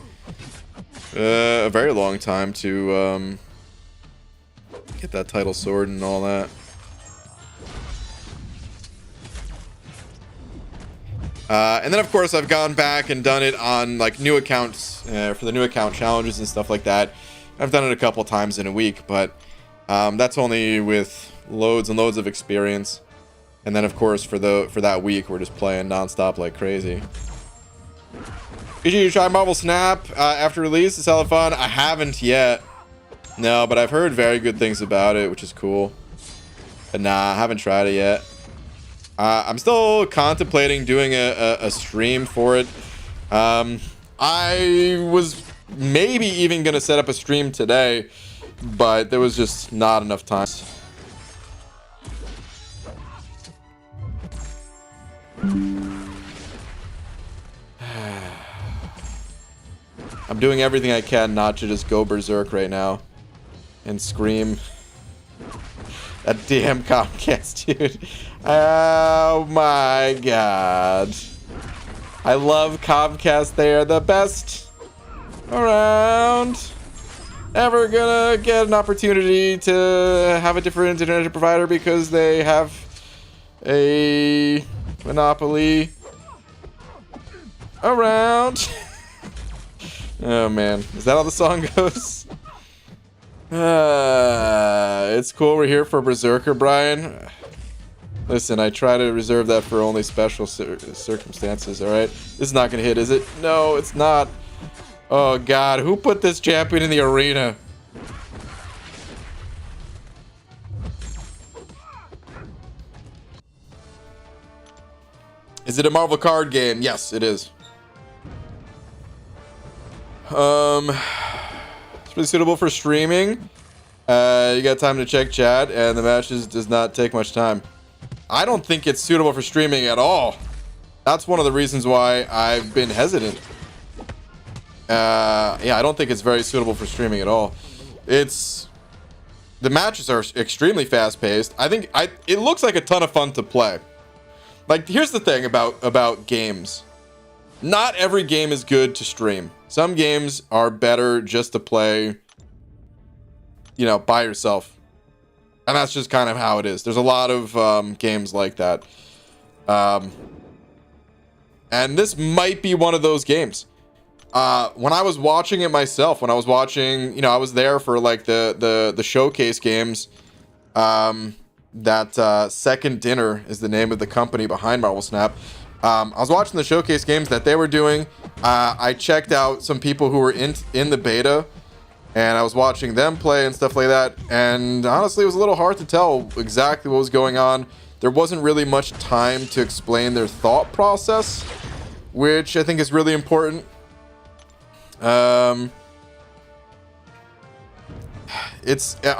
a very long time to get that title sword and all that. And then, of course, I've gone back and done it on, like, new accounts for the new account challenges and stuff like that. I've done it a couple times in a week, but that's only with loads and loads of experience. And then, of course, for that week, we're just playing nonstop like crazy. Did you try Marvel Snap after release? It's hella fun. I haven't yet. No, but I've heard very good things about it, which is cool. But nah, I haven't tried it yet. I'm still contemplating doing a stream for it. I was maybe even gonna set up a stream today, but there was just not enough time. I'm doing everything I can not to just go berserk right now and scream. That damn Comcast, dude. Oh my god. I love Comcast. They are the best around. Never gonna get an opportunity to have a different internet provider because they have a monopoly around. Oh man, is that how the song goes? It's cool we're here for Berserker, Brian. Listen, I try to reserve that for only special circumstances, alright? This is not gonna hit, is it? No, it's not. Oh god, who put this champion in the arena? Is it a Marvel card game? Yes, it is. It's really suitable for streaming. You got time to check chat, and the matches does not take much time. I don't think it's suitable for streaming at all. That's one of the reasons why I've been hesitant. Yeah, I don't think it's very suitable for streaming at all. The matches are extremely fast-paced. I think it looks like a ton of fun to play. Like, here's the thing about games. Not every game is good to stream. Some games are better just to play, you know, by yourself. And that's just kind of how it is. There's a lot of games like that. And this might be one of those games. When I was watching it myself, when I was watching, you know, I was there for like the showcase games. That Second Dinner is the name of the company behind Marvel Snap. I was watching the showcase games that they were doing. I checked out some people who were in the beta, and I was watching them play and stuff like that. And honestly, it was a little hard to tell exactly what was going on. There wasn't really much time to explain their thought process, which I think is really important. I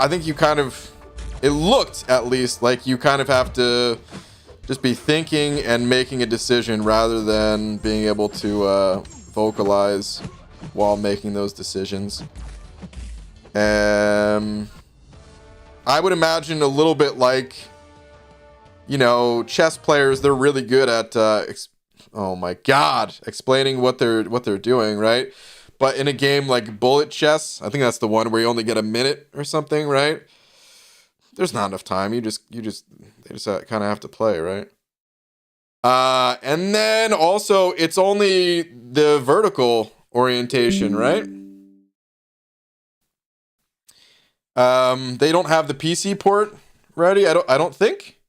think you kind of, it looked at least like you kind of have to just be thinking and making a decision rather than being able to vocalize while making those decisions. I would imagine a little bit like, you know, chess players. They're really good at oh my god, explaining what they're doing, right? But in a game like bullet chess, I think that's the one where you only get a minute or something, right? There's not enough time. They just kind of have to play, right? And then also it's only the vertical orientation, right? They don't have the PC port ready. I don't think.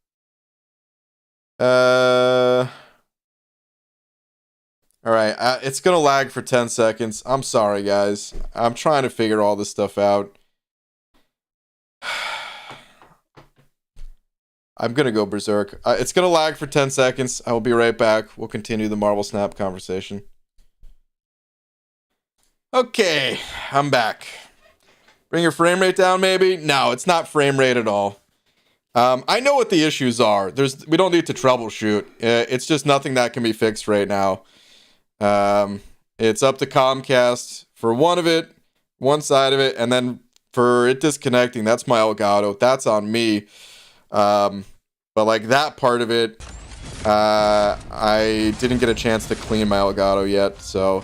All right. It's gonna lag for 10 seconds. I'm sorry, guys. I'm trying to figure all this stuff out. I'm gonna go berserk. It's gonna lag for 10 seconds. I will be right back. We'll continue the Marvel Snap conversation. Okay, I'm back. Bring your frame rate down, maybe? No, it's not frame rate at all. I know what the issues are. We don't need to troubleshoot. It's just nothing that can be fixed right now. It's up to Comcast for one side of it, and then for it disconnecting, that's my Elgato. That's on me. But like that part of it, I didn't get a chance to clean my Elgato yet, so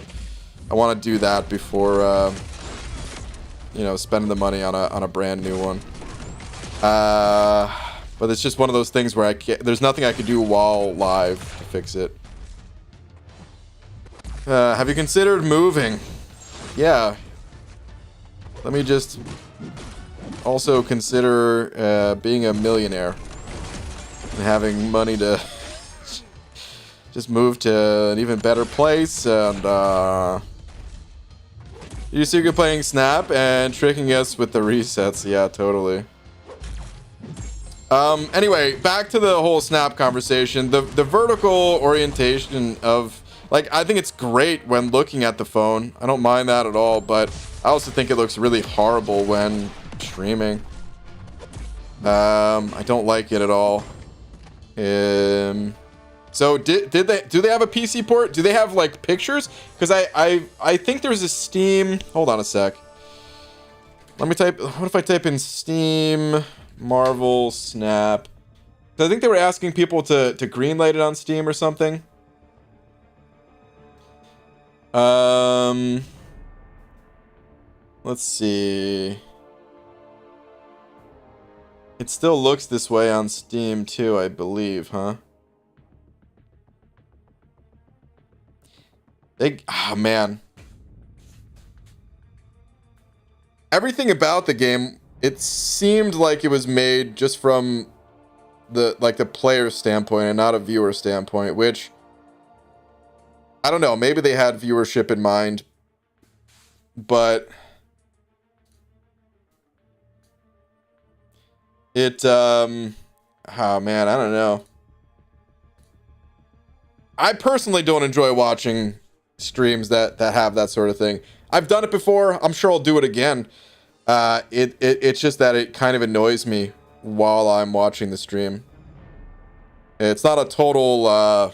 I want to do that before, you know, spending the money on a brand new one. But it's just one of those things where there's nothing I could do while live to fix it. Have you considered moving? Yeah. Let me just also consider being a millionaire and having money to just move to an even better place. And you see you're playing Snap and tricking us with the resets. Yeah, totally. Anyway, back to the whole Snap conversation. The vertical orientation of, like, I think it's great when looking at the phone. I don't mind that at all, but I also think it looks really horrible when streaming. I don't like it at all. So do they have a PC port? Do they have like pictures? Because I think there's a Steam. Hold on a sec. Let me type. What if I type in Steam Marvel Snap? I think they were asking people to greenlight it on Steam or something. Let's see. It still looks this way on Steam too, I believe, huh? Oh man. Everything about the game, it seemed like it was made just from the player standpoint and not a viewer standpoint, which I don't know, maybe they had viewership in mind, but oh man, I don't know. I personally don't enjoy watching streams that have that sort of thing. I've done it before. I'm sure I'll do it again. It's just that it kind of annoys me while I'm watching the stream. It's not a total,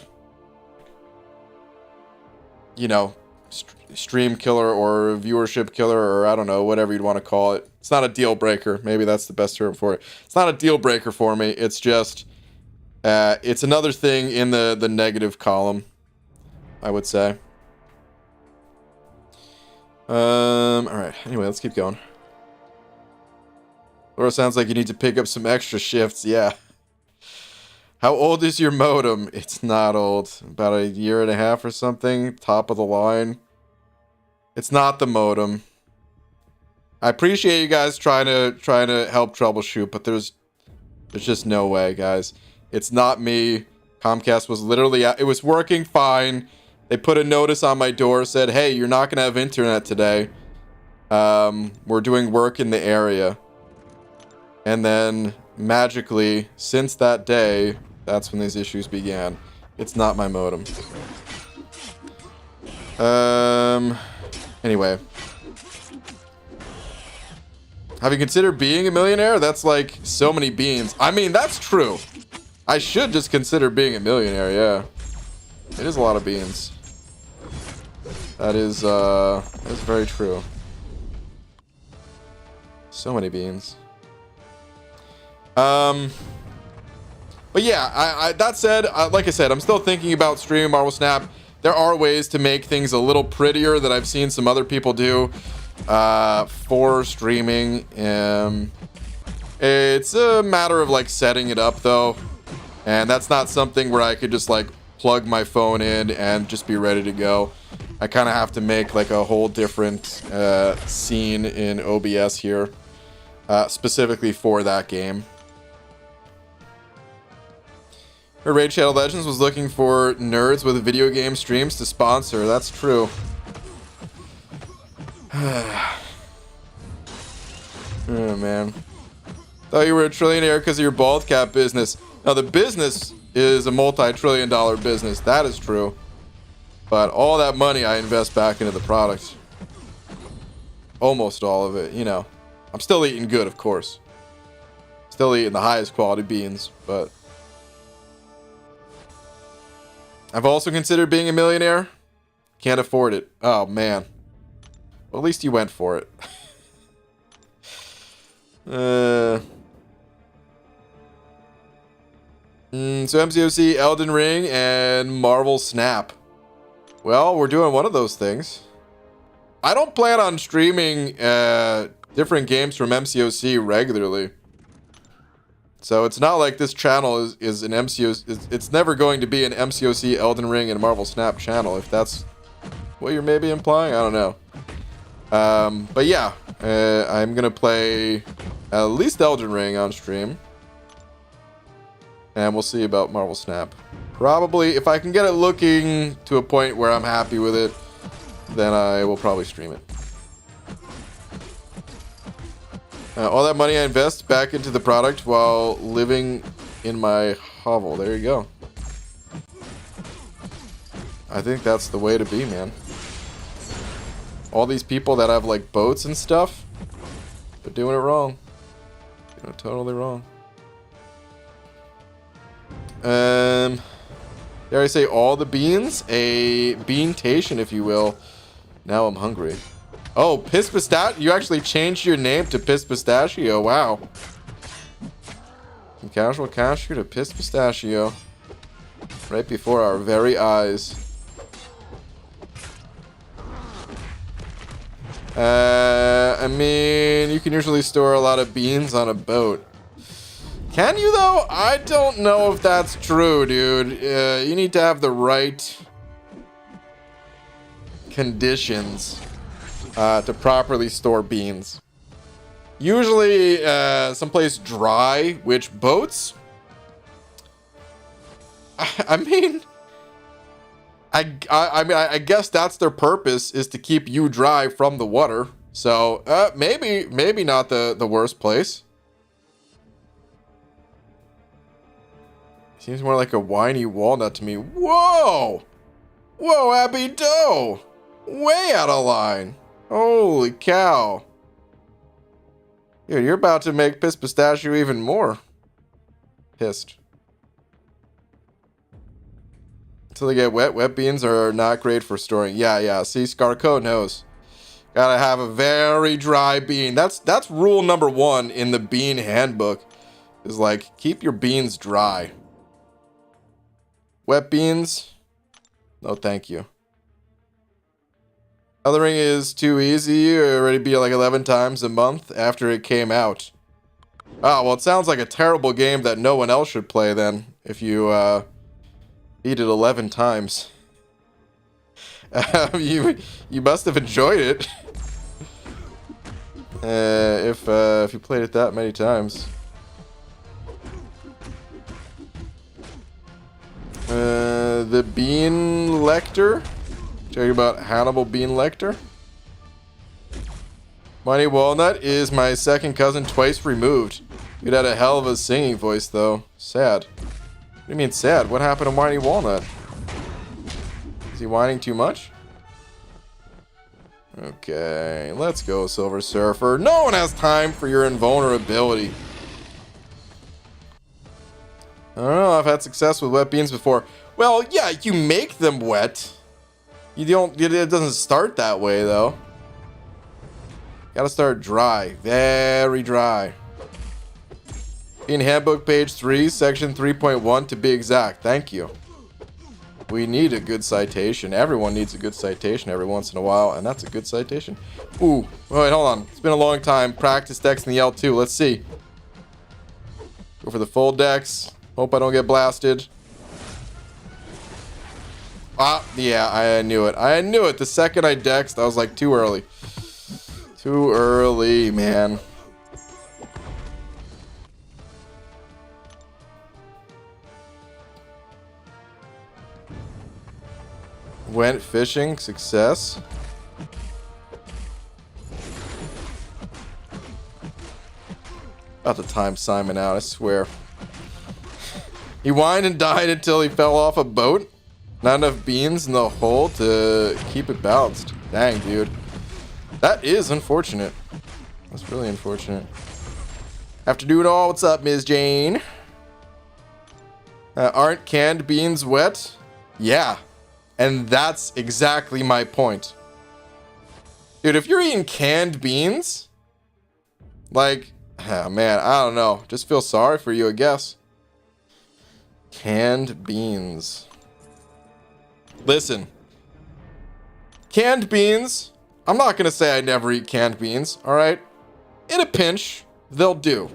you know, stream killer or viewership killer, or I don't know, whatever you'd want to call it. It's not a deal breaker. Maybe that's the best term for it. It's not a deal breaker for me. It's just, it's another thing in the negative column, I would say. All right. Anyway, let's keep going. Laura, sounds like you need to pick up some extra shifts. Yeah. How old is your modem? It's not old. About a year and a half or something. Top of the line. It's not the modem. I appreciate you guys trying to help troubleshoot, but there's just no way, guys. It's not me. Comcast was literally it was working fine. They put a notice on my door, said, "Hey, you're not gonna have internet today. We're doing work in the area." And then magically, since that day, that's when these issues began. It's not my modem. Anyway. Have you considered being a millionaire? That's like so many beans. I mean, that's true. I should just consider being a millionaire, yeah. It is a lot of beans. That is very true. So many beans. But yeah, that said, like I said, I'm still thinking about streaming Marvel Snap. There are ways to make things a little prettier that I've seen some other people do for streaming. It's a matter of like setting it up though, and that's not something where I could just like plug my phone in and just be ready to go. I kind of have to make like a whole different scene in OBS here, specifically for that game. Raid Shadow Legends was looking for nerds with video game streams to sponsor. That's true. Oh man. Thought you were a trillionaire because of your bald cap business. Now the business is a multi-trillion-dollar business. That is true. But all that money I invest back into the product. Almost all of it, you know. I'm still eating good, of course. Still eating the highest quality beans, but I've also considered being a millionaire. Can't afford it. Oh, man. Well, at least you went for it. So MCOC, Elden Ring, and Marvel Snap. Well, we're doing one of those things. I don't plan on streaming different games from MCOC regularly. So it's not like this channel is an MCOC. It's never going to be an MCOC, Elden Ring, and Marvel Snap channel, if that's what you're maybe implying. I don't know. But yeah, I'm going to play at least Elden Ring on stream. And we'll see about Marvel Snap. Probably, if I can get it looking to a point where I'm happy with it, then I will probably stream it. All that money I invest back into the product while living in my hovel. There you go. I think that's the way to be, man. All these people that have like boats and stuff, they're doing it wrong. Doing it totally wrong. Dare I say all the beans? A beantation, if you will. Now I'm hungry. Oh, Piss Pistachio. You actually changed your name to Piss Pistachio. Wow. From Casual Cashew to Piss Pistachio. Right before our very eyes. I mean, you can usually store a lot of beans on a boat. Can you, though? I don't know if that's true, dude. You need to have the right conditions to properly store beans. Usually, someplace dry, which boats? I mean, I guess that's their purpose, is to keep you dry from the water. So, maybe not the worst place. Seems more like a whiny walnut to me. Whoa! Whoa, Abby Doe! Way out of line. Holy cow. Dude, you're about to make Piss Pistachio even more pissed. Until they get wet. Wet beans are not great for storing. Yeah. See, Scarco knows. Gotta have a very dry bean. That's rule number 1 in the bean handbook. Is like, keep your beans dry. Wet beans? No, thank you. Elden Ring is too easy. It already beat like 11 times a month after it came out. Oh, well, it sounds like a terrible game that no one else should play then. If you beat it 11 times. You must have enjoyed it. If you played it that many times. The Bean Lecter. Tell you about Hannibal Bean Lecter. Mighty Walnut is my second cousin twice removed. You'd had a hell of a singing voice, though. Sad. What do you mean sad? What happened to Mighty Walnut? Is he whining too much? Okay, let's go, Silver Surfer. No one has time for your invulnerability. I don't know, I've had success with wet beans before. Well, yeah, you make them wet. You don't, it doesn't start that way, though. Gotta start dry. Very dry. In handbook page 3, section 3.1 to be exact. Thank you. We need a good citation. Everyone needs a good citation every once in a while, and that's a good citation. Ooh, wait, hold on. It's been a long time. Practice decks in the L2. Let's see. Go for the full decks. Hope I don't get blasted. Ah, yeah, I knew it. I knew it. The second I dexed, I was like, too early. Too early, man. Went fishing, success. About to time Simon out, I swear. He whined and died until he fell off a boat. Not enough beans in the hole to keep it balanced. Dang, dude. That is unfortunate. That's really unfortunate. Afternoon all, what's up, Ms. Jane? Aren't canned beans wet? Yeah. And that's exactly my point. Dude, if you're eating canned beans, like, oh man, I don't know. Just feel sorry for you, I guess. Canned beans. Listen. Canned beans, I'm not going to say I never eat canned beans, all right? In a pinch, they'll do.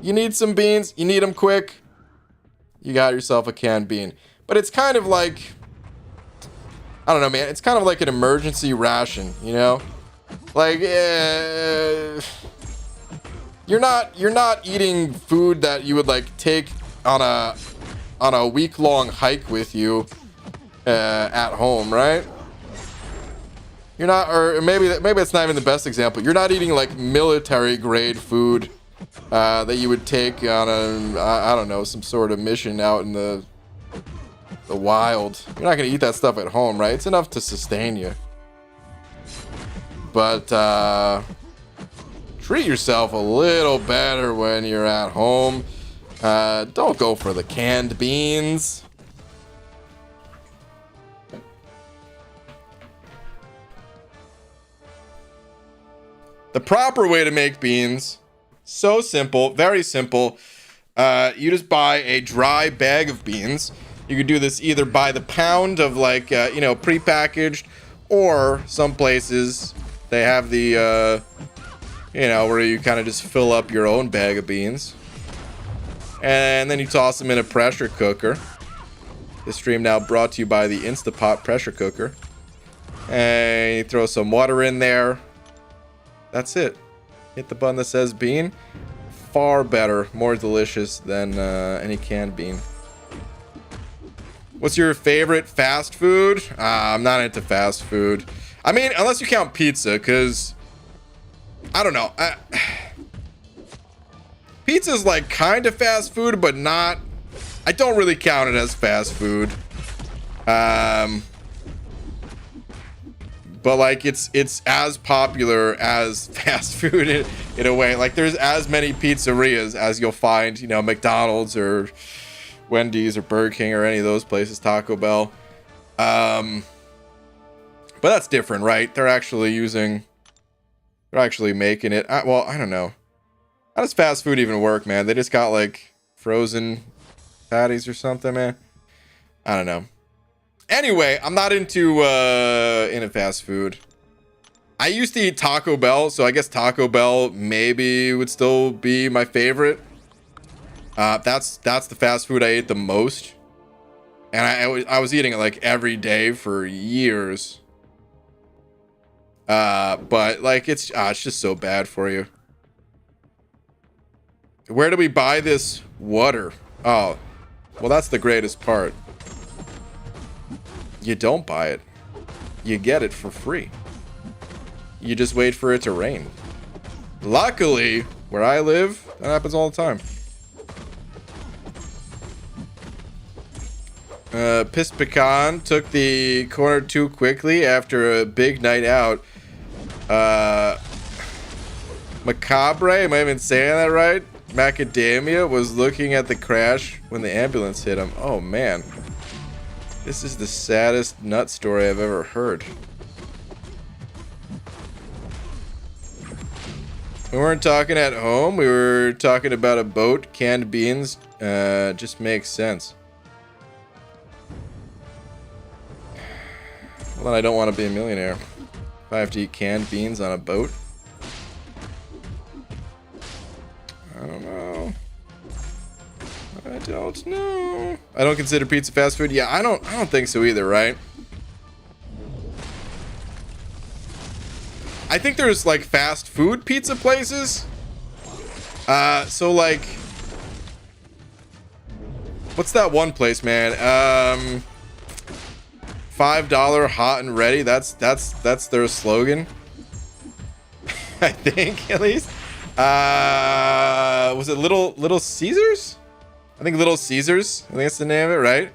You need some beans, you need them quick, you got yourself a canned bean. But it's kind of like, I don't know, man. It's kind of like an emergency ration, you know? Like, you're not eating food that you would like take on a week-long hike with you at home, right? You're not, or maybe it's not even the best example. You're not eating like military grade food that you would take on I don't know, some sort of mission out in the wild. You're not gonna eat that stuff at home, right? It's enough to sustain you. But treat yourself a little better when you're at home. Don't go for the canned beans. The proper way to make beans, so simple, very simple. You just buy a dry bag of beans. You could do this either by the pound of like, prepackaged, or some places they have the, where you kind of just fill up your own bag of beans. And then you toss them in a pressure cooker. This stream now brought to you by the Instapot pressure cooker. And you throw some water in there. That's it. Hit the button that says bean. Far better, more delicious than any canned bean. What's your favorite fast food? I'm not into fast food. I mean, unless you count pizza, because I don't know. Pizza's like kind of fast food, but not. I don't really count it as fast food. But like it's as popular as fast food in a way. Like there's as many pizzerias as you'll find, McDonald's or Wendy's or Burger King or any of those places, Taco Bell. But that's different, right? They're actually making it. Well, I don't know. How does fast food even work, man? They just got like frozen patties or something, man. I don't know. Anyway, I'm not into fast food. I used to eat Taco Bell, so I guess Taco Bell maybe would still be my favorite. That's the fast food I ate the most, and I was eating it like every day for years. But like it's just so bad for you. Where do we buy this water? Oh, well, that's the greatest part. You don't buy it. You get it for free. You just wait for it to rain. Luckily, where I live, that happens all the time. Piss Pecan took the corner too quickly after a big night out. Macabre, am I even saying that right? Macadamia was looking at the crash when the ambulance hit him. Oh man. This is the saddest nut story I've ever heard. We weren't talking at home. We were talking about a boat. Canned beans. Just makes sense. Well, then I don't want to be a millionaire. If I have to eat canned beans on a boat. I don't know. I don't know. I don't consider pizza fast food. Yeah, I don't think so either, right? I think there's like fast food pizza places. So like, what's that one place, man? $5 hot and ready. That's their slogan. I think at least. Was it Little Caesars? I think Little Caesars. I think that's the name of it, right?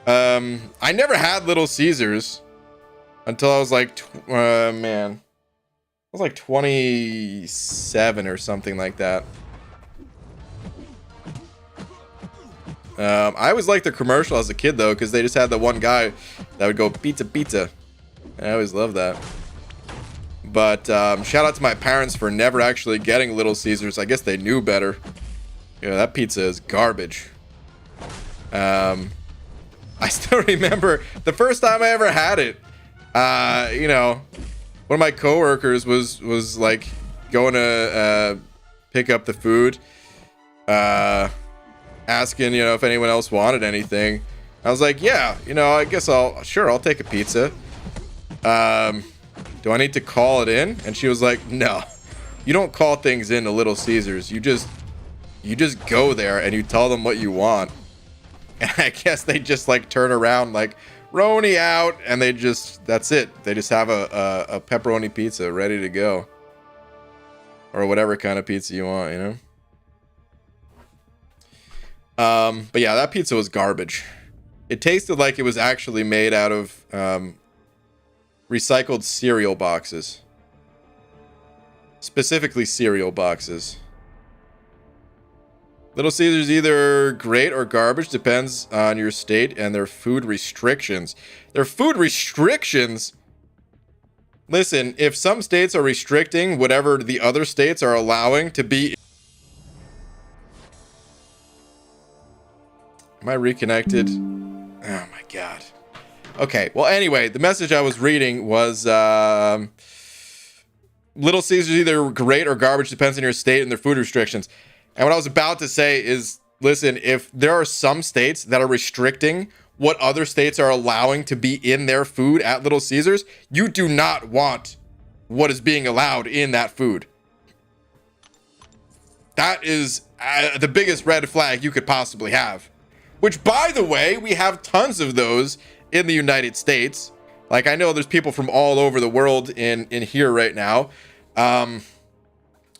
I never had Little Caesars until I was like, man. I was like 27 or something like that. I always liked the commercial as a kid, though, because they just had the one guy that would go, pizza, pizza. And I always loved that. But shout out to my parents for never actually getting Little Caesars. I guess they knew better. Yeah, that pizza is garbage. I still remember the first time I ever had it. You know, one of my coworkers was like going to pick up the food, asking, you know, if anyone else wanted anything. I was like, yeah, you know, I guess I'll take a pizza. Do I need to call it in? And she was like, no, you don't call things in to Little Caesars. You just go there and you tell them what you want. And I guess they just like turn around like, Roni out, and that's it. They just have a pepperoni pizza ready to go. Or whatever kind of pizza you want, you know? But yeah, that pizza was garbage. It tasted like it was actually made out of recycled cereal boxes. Specifically cereal boxes. Little Caesars either great or garbage, depends on your state and their food restrictions. Their food restrictions? Listen, if some states are restricting whatever the other states are allowing to be... Am I reconnected? Oh my god. Okay, well anyway, the message I was reading was... Little Caesars either great or garbage, depends on your state and their food restrictions. And what I was about to say is, listen, if there are some states that are restricting what other states are allowing to be in their food at Little Caesars, you do not want what is being allowed in that food. That is the biggest red flag you could possibly have. Which, by the way, we have tons of those in the United States. Like, I know there's people from all over the world in here right now.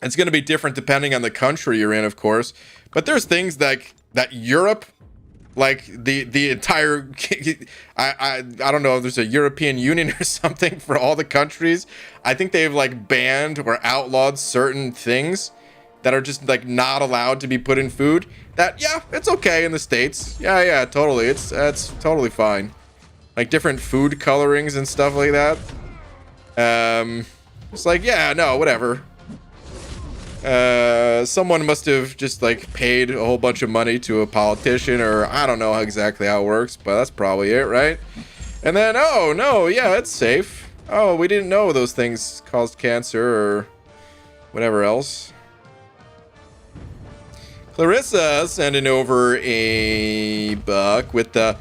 It's going to be different depending on the country you're in, of course. But there's things like that Europe, like the entire, I don't know if there's a European Union or something for all the countries. I think they've like banned or outlawed certain things that are just like not allowed to be put in food. That, yeah, it's okay in the States. Yeah, totally. It's totally fine. Like different food colorings and stuff like that. It's like, yeah, no, whatever. Someone must have just like paid a whole bunch of money to a politician, or I don't know exactly how it works, but that's probably it, right? And then, oh no, yeah, it's safe. Oh, we didn't know those things caused cancer or whatever else. Clarissa sending over a buck with the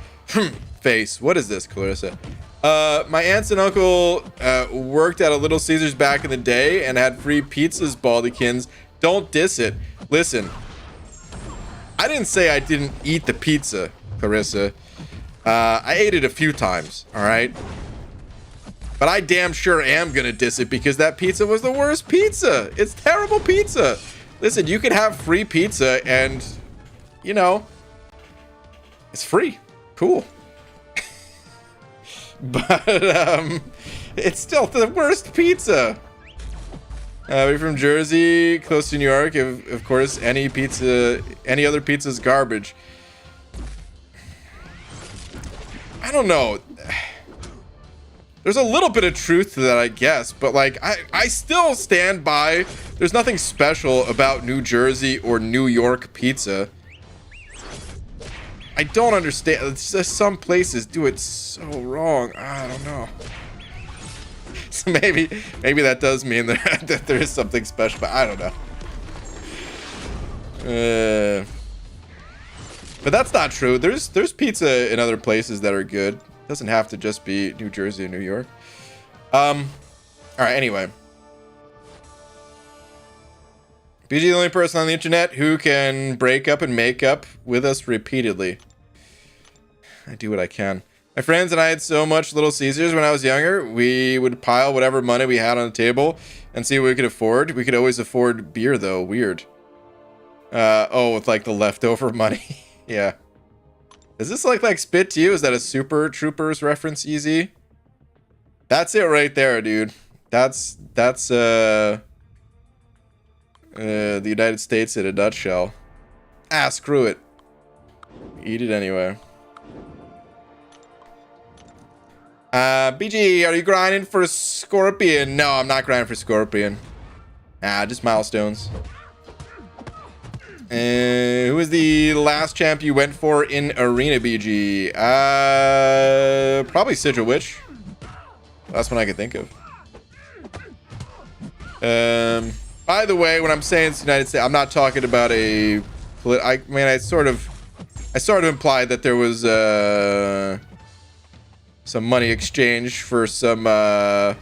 face. What is this, Clarissa? My aunts and uncle worked at a Little Caesars back in the day and had free pizzas, Baldykins. Don't diss it. Listen, I didn't say I didn't eat the pizza, Clarissa. I ate it a few times, all right? But I damn sure am gonna diss it because that pizza was the worst pizza. It's terrible pizza. Listen, you can have free pizza and, you know, it's free. Cool. But it's still the worst pizza. We're from Jersey, close to New York. Of course, any other pizza is garbage. I don't know. There's a little bit of truth to that, I guess, but like I still stand by there's nothing special about New Jersey or New York pizza. I don't understand. It's just some places do it so wrong. I don't know. So maybe that does mean that there is something special, but I don't know. But that's not true. There's pizza in other places that are good. It doesn't have to just be New Jersey or New York. All right. Anyway, BG, the only person on the internet who can break up and make up with us repeatedly. I do what I can. My friends and I had so much Little Caesars when I was younger. We would pile whatever money we had on the table and see what we could afford. We could always afford beer, though. Weird. Oh, with like the leftover money. Yeah. Is this like Spit to you? Is that a Super Troopers reference, Easy? That's it right there, dude. That's the United States in a nutshell. Ah, screw it. Eat it anyway. BG, are you grinding for Scorpion? No, I'm not grinding for Scorpion. Just milestones. Who is the last champ you went for in Arena, BG? Probably Sigil Witch. That's one I could think of. By the way, when I'm saying it's United States, I'm not talking about a... I sort of implied that there was some money exchange for some, but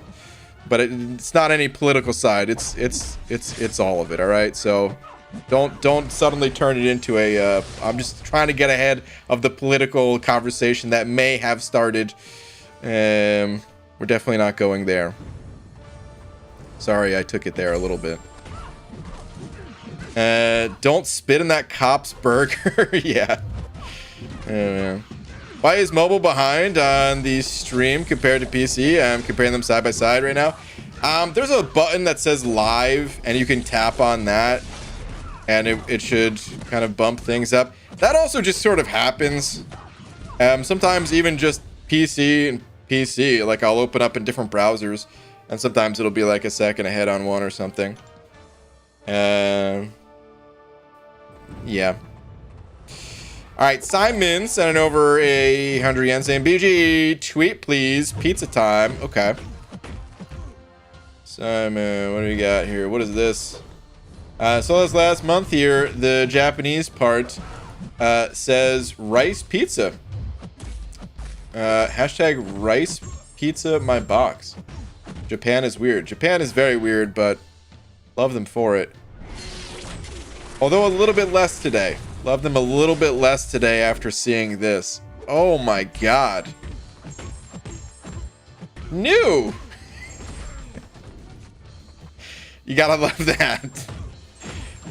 it's not any political side. It's all of it. All right, so don't suddenly turn it into a. I'm just trying to get ahead of the political conversation that may have started. We're definitely not going there. Sorry, I took it there a little bit. Don't spit in that cop's burger. Yeah. Oh, man. Why is mobile behind on the stream compared to PC? I'm comparing them side by side right now. There's a button that says live, and you can tap on that, and it should kind of bump things up. That also just sort of happens. Sometimes even just PC and PC, like I'll open up in different browsers, and sometimes it'll be like a second ahead on one or something. Yeah. All right, Simon sending over 100 yen saying, BG, tweet please, pizza time. Okay. Simon, what do we got here? What is this? So this last month here, the Japanese part says rice pizza. Hashtag rice pizza my box. Japan is weird. Japan is very weird, but love them for it. Although a little bit less today. Love them a little bit less today after seeing this. Oh my god. New! You gotta love that.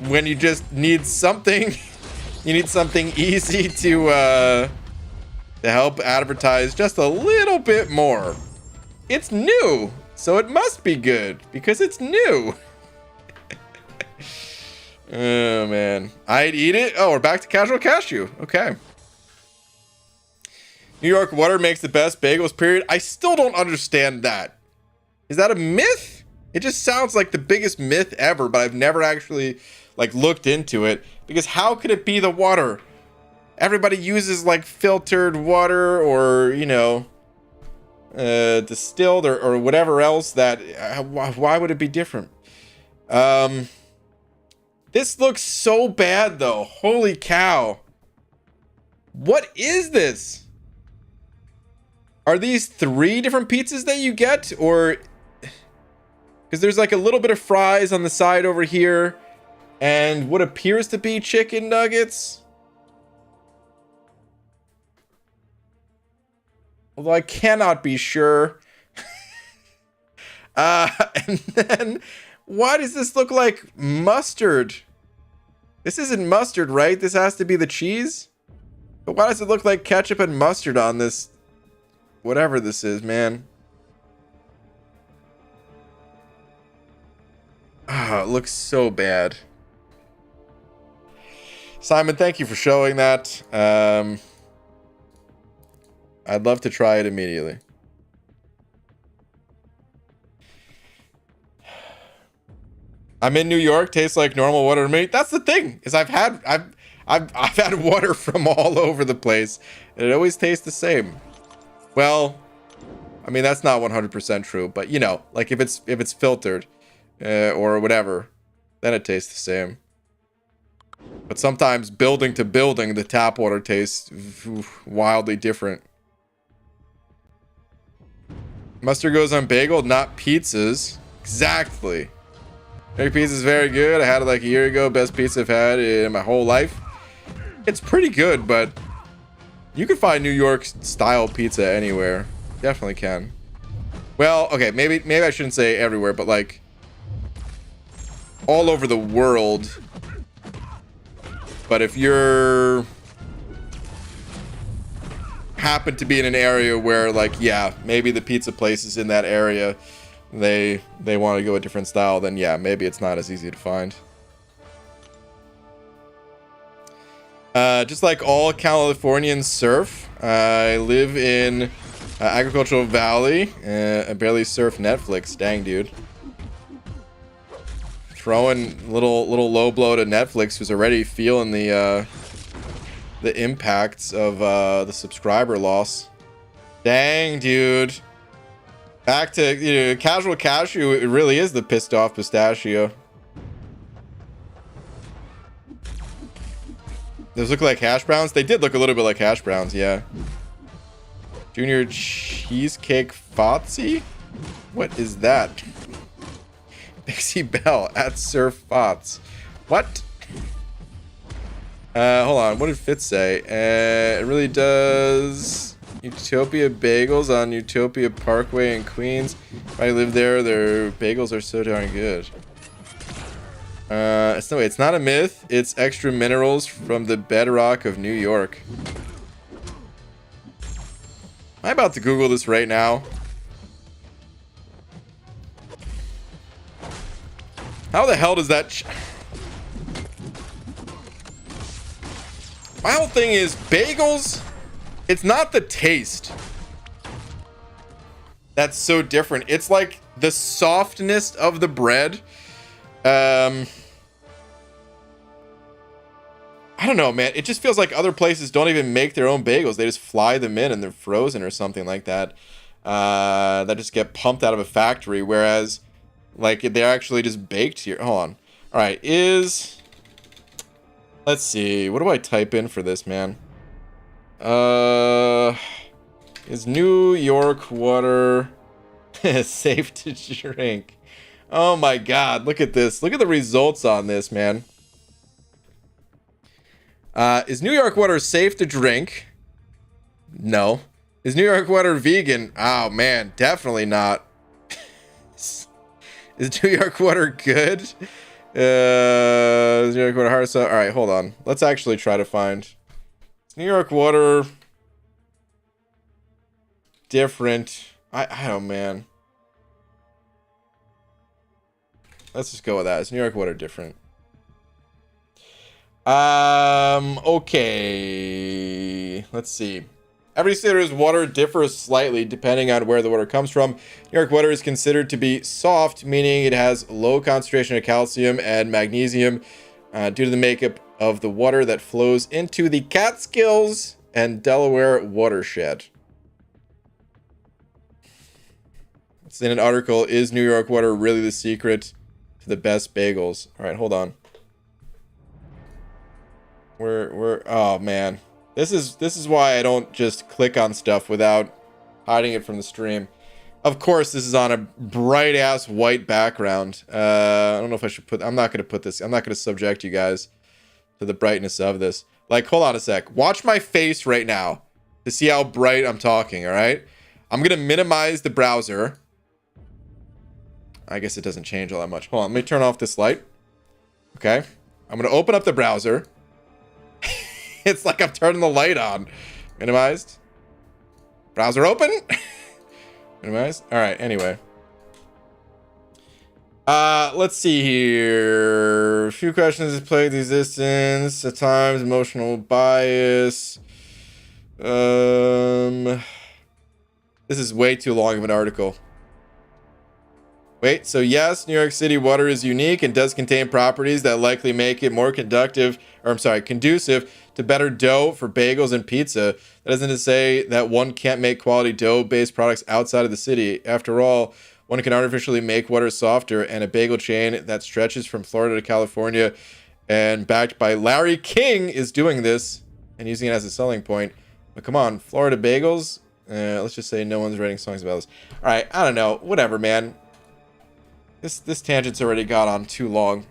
When you just need something, you need something easy to help advertise just a little bit more. It's new, so it must be good because it's new. Oh man, I'd eat it. Oh, we're back to casual cashew. Okay. New York water makes the best bagels, period. I still don't understand that. Is that a myth? It just sounds like the biggest myth ever, but I've never actually like looked into it, because how could it be the water? Everybody uses like filtered water or, you know, distilled or whatever else that, why would it be different? This looks so bad though. Holy cow. What is this? Are these 3 different pizzas that you get, or because there's like a little bit of fries on the side over here and what appears to be chicken nuggets? Although I cannot be sure. And then why does this look like mustard? This isn't mustard, right? This has to be the cheese? But why does it look like ketchup and mustard on this? Whatever this is, man. Ah, it looks so bad. Simon, thank you for showing that. I'd love to try it immediately. I'm in New York, tastes like normal water to me. That's the thing, is I've had water from all over the place, and it always tastes the same. Well, I mean, that's not 100% true, but you know, like if it's filtered or whatever, then it tastes the same. But sometimes building to building, the tap water tastes wildly different. Mustard goes on bagel, not pizzas. Exactly. New pizza is very good. I had it like a year ago. Best pizza I've had in my whole life. It's pretty good, but you can find New York style pizza anywhere. Definitely can. Well, okay, maybe I shouldn't say everywhere, but like all over the world. But if you're happen to be in an area where, like, yeah, maybe the pizza places in that area, they want to go a different style, then yeah, maybe it's not as easy to find. Just like all Californians surf, I live in agricultural valley. I barely surf Netflix. Dang, dude. Throwing little low blow to Netflix, who's already feeling the impacts of the subscriber loss. Dang, dude. Back to, you know, casual cashew. It really is the pissed off pistachio. Those look like hash browns. They did look a little bit like hash browns, yeah. Junior cheesecake Fotsy? What is that? Pixie Bell at Surf Fots. What? Hold on. What did Fitz say? It really does. Utopia Bagels on Utopia Parkway in Queens. If I live there, their bagels are so darn good. It's not a myth. It's extra minerals from the bedrock of New York. Am I about to Google this right now? How the hell does that... My whole thing is bagels. It's not the taste that's so different. It's like the softness of the bread. I don't know, man. It just feels like other places don't even make their own bagels. They just fly them in and they're frozen or something like that. That just get pumped out of a factory. Whereas, like, they're actually just baked here. Hold on. All right, let's see. What do I type in for this, man? Is New York water safe to drink? Oh my God, look at this. Look at the results on this, man. Is New York water safe to drink? No. Is New York water vegan? Oh man, definitely not. Is New York water good? Is New York water hard? So, all right, hold on. Let's actually try to find. Is New York water different? I don't, man. Let's just go with that. Is New York water different? Okay. Let's see. Every city's water differs slightly depending on where the water comes from. New York water is considered to be soft, meaning it has low concentration of calcium and magnesium due to the makeup of the water that flows into the Catskills and Delaware watershed. It's in an article, Is New York water really the secret to the best bagels? All right, hold on. Oh man. This is why I don't just click on stuff without hiding it from the stream. Of course, this is on a bright ass white background. I don't know if I should I'm not going to put this. I'm not going to subject you guys to the brightness of this. Like, hold on a sec. Watch my face right now to see how bright I'm talking, all right? I'm going to minimize the browser. I guess it doesn't change all that much. Hold on, let me turn off this light. Okay. I'm going to open up the browser. It's like I'm turning the light on. Minimized. Browser open. Minimized. All right, anyway. Let's see here. A few questions that plague the existence. At times, emotional bias. This is way too long of an article. Wait, so yes, New York City water is unique and does contain properties that likely make it more conducive to better dough for bagels and pizza. That isn't to say that one can't make quality dough-based products outside of the city. After all, one can artificially make water softer, and a bagel chain that stretches from Florida to California and backed by Larry King is doing this and using it as a selling point. But come on, Florida bagels? Let's just say no one's writing songs about this. All right, I don't know. Whatever, man. This tangent's already got on too long.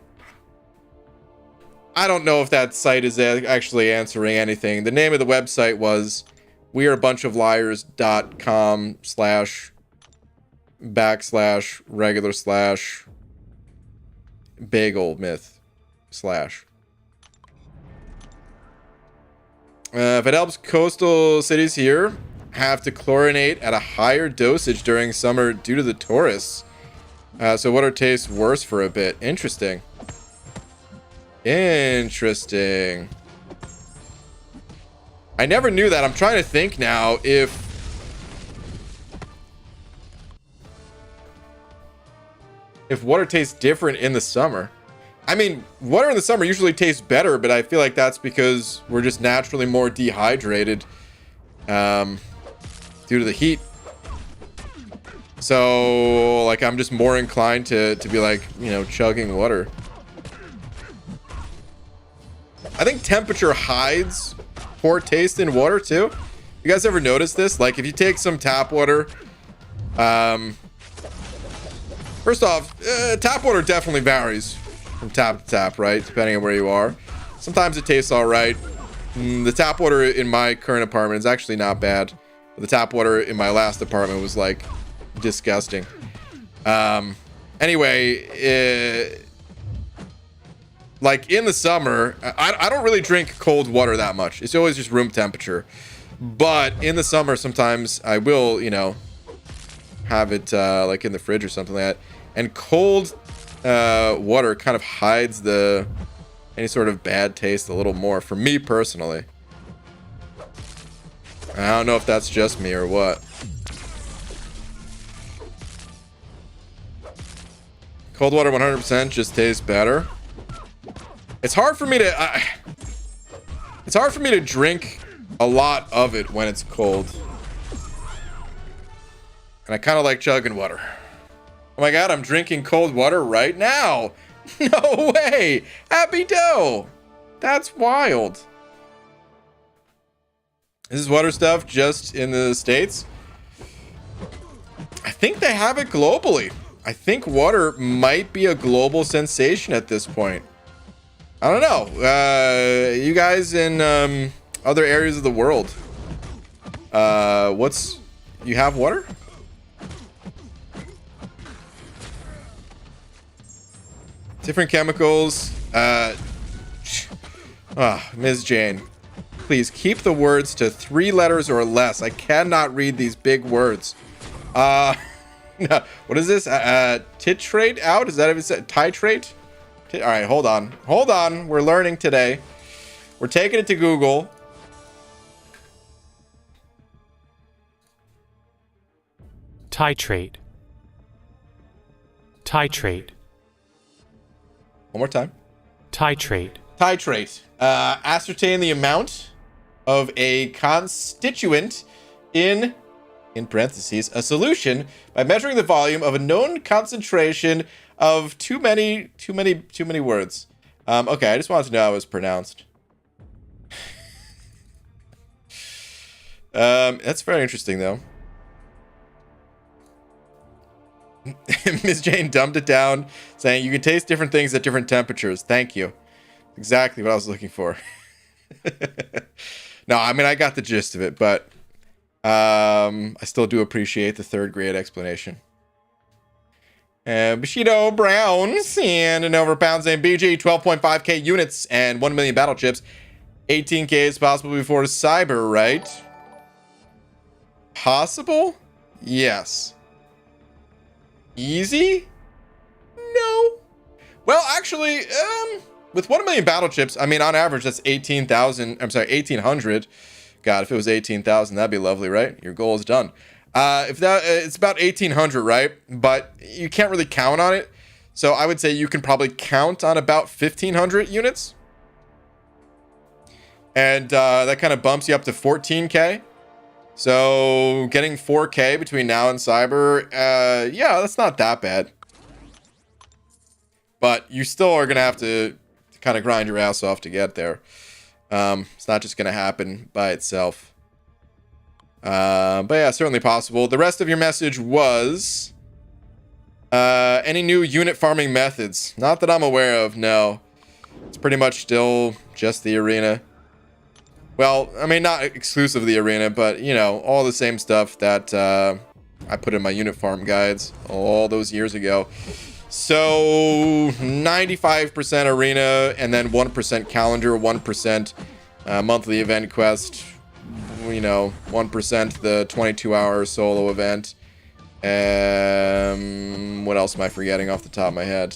I don't know if that site is actually answering anything. The name of the website was weareabunchofliars.com//regular/bagel myth/ if it helps, coastal cities here have to chlorinate at a higher dosage during summer due to the tourists. So water tastes worse for a bit. Interesting. Interesting. I never knew that. I'm trying to think now if water tastes different in the summer. I mean, water in the summer usually tastes better, but I feel like that's because we're just naturally more dehydrated due to the heat. So, like, I'm just more inclined to be like, you know, chugging water. I think temperature hides poor taste in water too. You guys ever notice this? Like, if you take some tap water, first off, tap water definitely varies from tap to tap, right? Depending on where you are. Sometimes it tastes all right. The tap water in my current apartment is actually not bad. But the tap water in my last apartment was like disgusting. Anyway, like in the summer, I don't really drink cold water that much. It's always just room temperature. But in the summer, sometimes I will, you know, have it like in the fridge or something like that. And cold water kind of hides any sort of bad taste a little more for me personally. I don't know if that's just me or what. Cold water 100% just tastes better. It's hard for me to drink a lot of it when it's cold. And I kind of like chugging water. Oh my god, I'm drinking cold water right now. No way. Happy dough. That's wild. Is this water stuff just in the States? I think they have it globally. I think water might be a global sensation at this point. I don't know. You guys in other areas of the world, you have water? Different chemicals. Ms. Jane, please keep the words to 3 letters or less. I cannot read these big words. No, what is this? Titrate out? Is that even said? Titrate? All right, hold on. Hold on. We're learning today. We're taking it to Google. Titrate. Titrate. One more time. Titrate. Titrate. Ascertain the amount of a constituent in parentheses, a solution by measuring the volume of a known concentration of too many words. Okay, I just wanted to know how it was pronounced. That's very interesting, though. Ms. Jane dumbed it down, saying you can taste different things at different temperatures. Thank you. Exactly what I was looking for. No, I mean, I got the gist of it, but I still do appreciate the 3rd grade explanation. Bushido Brown, and over pounds and BG, 12.5k units and 1 million battle chips. 18k is possible before cyber, right? Possible? Yes. Easy? No. Well, actually, with 1 million battle chips, I mean, on average, that's 18,000. I'm sorry, 1,800. God, if it was 18,000, that'd be lovely, right? Your goal is done. If that it's about 1800, right? But you can't really count on it. So I would say you can probably count on about 1500 units. And that kind of bumps you up to 14k. So getting 4k between now and Cyber, yeah, that's not that bad. But you still are going to have to kind of grind your ass off to get there. It's not just going to happen by itself. But yeah, certainly possible. The rest of your message was any new unit farming methods? Not that I'm aware of, no. It's pretty much still just the arena. Well, I mean, not exclusive of the arena, but, you know, all the same stuff that I put in my unit farm guides all those years ago. So 95% arena, and then 1% calendar, 1% monthly event quest, you know, 1% the 22-hour solo event. What else am I forgetting off the top of my head?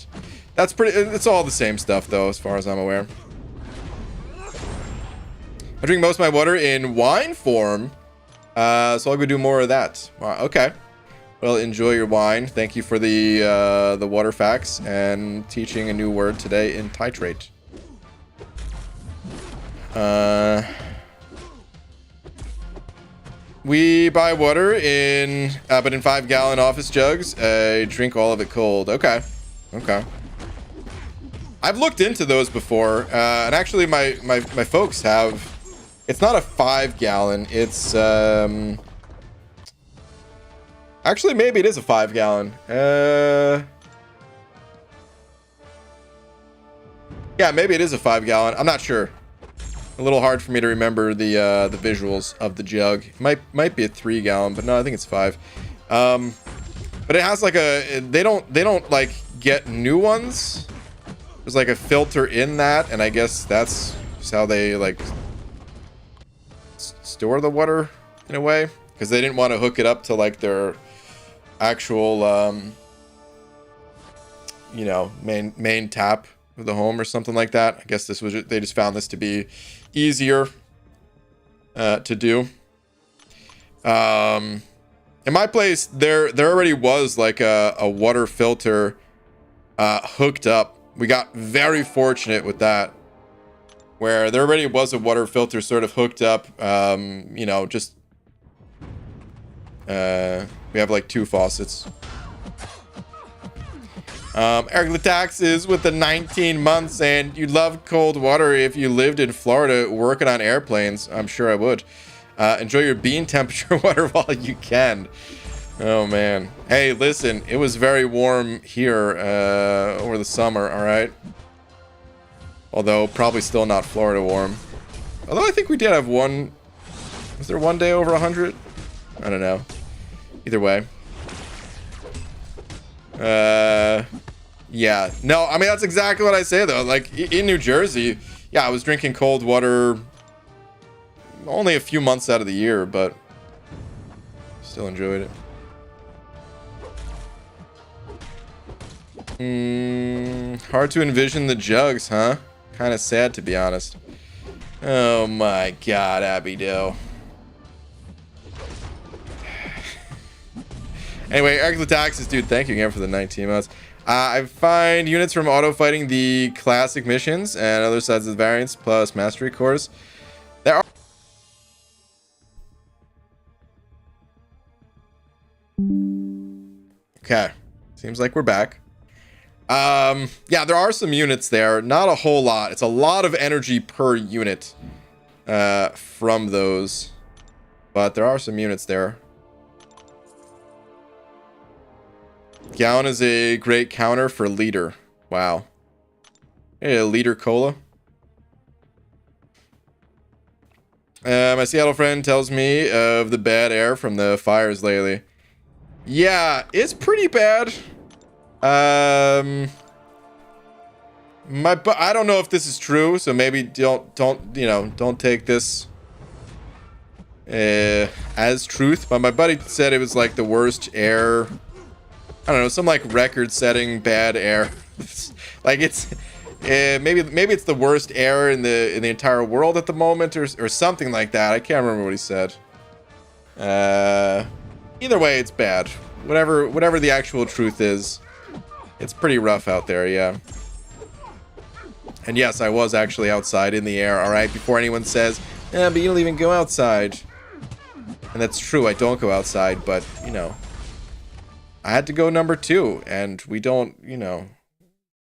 That's pretty, it's all the same stuff though, as far as I'm aware. I drink most of my water in wine form, so I'll go do more of that. Okay. Well, enjoy your wine. Thank you for the water facts and teaching a new word today in titrate. We buy water in, but in 5-gallon office jugs. Drink all of it cold. Okay. Okay. I've looked into those before, and actually my folks have. It's not a 5-gallon. It's actually maybe it is a 5-gallon. Yeah, maybe it is a 5-gallon. I'm not sure. A little hard for me to remember the visuals of the jug. It might be a 3-gallon, but no, I think it's 5. But it has like a they don't like get new ones. There's like a filter in that, and I guess that's just how they like store the water in a way, because they didn't want to hook it up to like their actual you know, main tap of the home or something like that. I guess this was they just found this to be easier to do. In my place there already was like a water filter hooked up. We got very fortunate with that, where there already was a water filter sort of hooked up. You know, just we have like 2 faucets. Eric Latax is with the 19 months, and you'd love cold water if you lived in Florida working on airplanes. I'm sure I would. Enjoy your bean temperature water while you can. Oh man. Hey, listen, it was very warm here over the summer, all right? Although probably still not Florida warm. Although I think we did have one. Was there one day over 100? I don't know. Either way. Yeah. No, I mean, that's exactly what I say, though. Like, in New Jersey, yeah, I was drinking cold water only a few months out of the year, but still enjoyed it. Hard to envision the jugs, huh? Kind of sad, to be honest. Oh my god, Abby Doe. Anyway, Eric Lataxis, dude, thank you again for the 19 months. I find units from auto fighting the classic missions and other sides of the variants plus mastery cores. There are. Okay, seems like we're back. Yeah, there are some units there. Not a whole lot. It's a lot of energy per unit from those, but there are some units there. Gallon is a great counter for liter. Wow. Hey, a liter cola. My Seattle friend tells me of the bad air from the fires lately. Yeah, it's pretty bad. I don't know if this is true, so maybe don't take this as truth. But my buddy said it was like the worst air. I don't know, some like record-setting bad air. Like it's maybe it's the worst air in the entire world at the moment, or something like that. I can't remember what he said. Either way, it's bad. Whatever the actual truth is, it's pretty rough out there, yeah. And yes, I was actually outside in the air, alright? Before anyone says, but you don't even go outside. And that's true, I don't go outside, but, you know. I had to go number 2, and we don't, you know.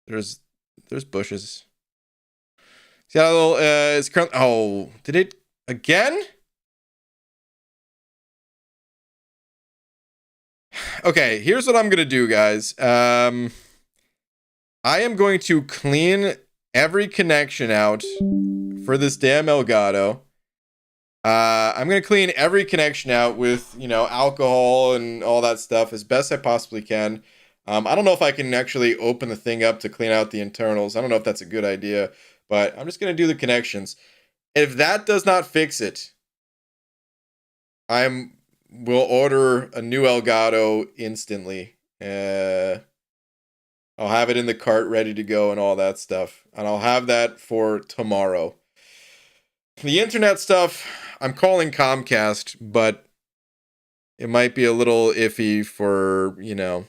There's bushes. Seattle is currently... Oh, did it... Again? Okay, here's what I'm gonna do, guys. I am going to clean every connection out for this damn Elgato. I'm gonna clean every connection out with, you know, alcohol and all that stuff as best I possibly can. I don't know if I can actually open the thing up to clean out the internals. I don't know if that's a good idea, but I'm just gonna do the connections. If that does not fix it, will order a new Elgato instantly. I'll have it in the cart ready to go and all that stuff. And I'll have that for tomorrow. The internet stuff, I'm calling Comcast, but it might be a little iffy for, you know,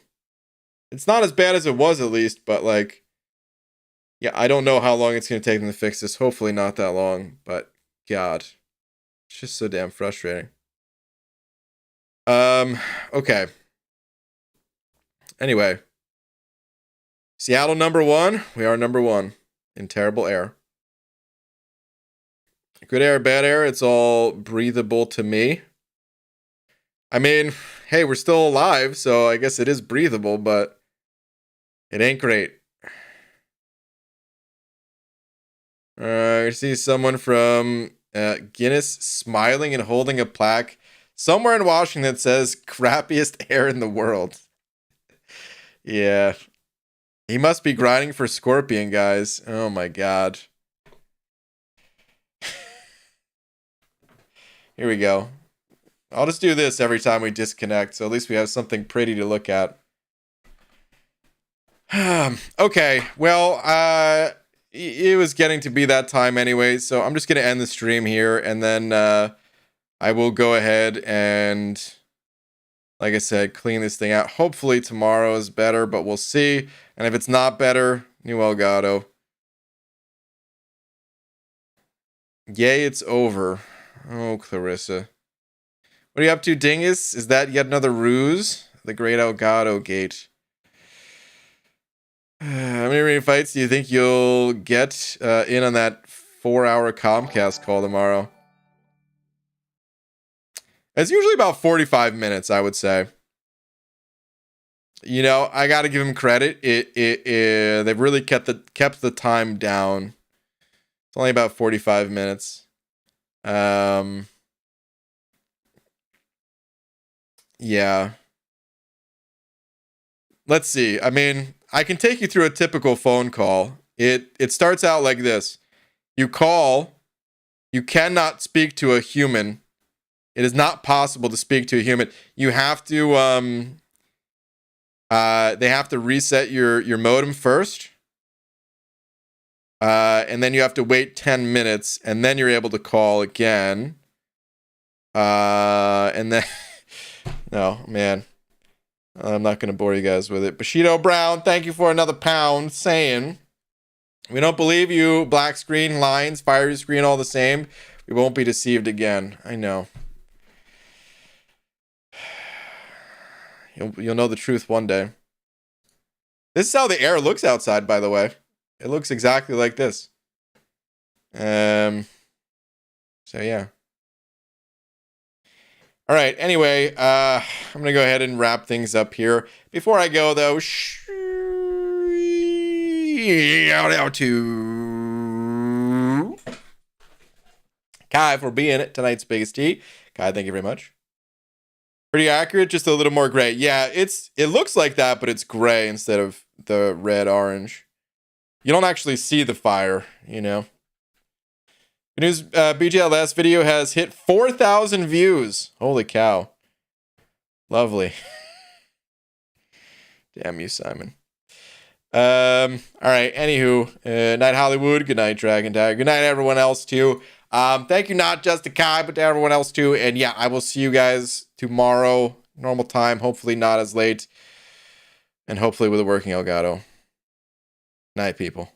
it's not as bad as it was at least, but like, yeah, I don't know how long it's going to take them to fix this. Hopefully not that long, but God, it's just so damn frustrating. Okay. Anyway. Seattle number 1. We are number 1 in terrible air. Good air, bad air, it's all breathable to me. I mean, hey, we're still alive, so I guess it is breathable, but it ain't great. I see someone from Guinness smiling and holding a plaque somewhere in Washington that says crappiest air in the world. Yeah. He must be grinding for Scorpion, guys. Oh my God. Here we go. I'll just do this every time we disconnect, so at least we have something pretty to look at. Okay, well, it was getting to be that time anyway, so I'm just going to end the stream here, and then I will go ahead and, like I said, clean this thing out. Hopefully tomorrow is better, but we'll see. And if it's not better, new Elgato. Yay, it's over. Oh, Clarissa. What are you up to, Dingus? Is that yet another ruse? The great Elgato gate. How many ring fights do you think you'll get in on that 4-hour Comcast call tomorrow? It's usually about 45 minutes, I would say. You know, I got to give them credit. They've really kept the time down. It's only about 45 minutes. Yeah. Let's see. I mean, I can take you through a typical phone call. It starts out like this. You call. You cannot speak to a human. It is not possible to speak to a human. You have to they have to reset your modem first. And then you have to wait 10 minutes, and then you're able to call again. And then no, man. I'm not going to bore you guys with it. Bushido Brown, thank you for another pound, saying, we don't believe you, black screen, lines, fiery screen, all the same. We won't be deceived again. I know. You'll know the truth one day. This is how the air looks outside, by the way. It looks exactly like this. So yeah. All right. Anyway, I'm gonna go ahead and wrap things up here. Before I go, though, shout out to Kai for being tonight's biggest tea. Kai, thank you very much. Pretty accurate, just a little more gray. Yeah, it looks like that, but it's gray instead of the red orange. You don't actually see the fire, you know. Good news, BGLS video has hit 4,000 views. Holy cow. Lovely. Damn you, Simon. All right, anywho, night Hollywood, good night Dragon Dagger, good night everyone else too. Thank you not just to Kai, but to everyone else too. And yeah, I will see you guys tomorrow Normal time, hopefully not as late. And hopefully with a working Elgato. Night, people.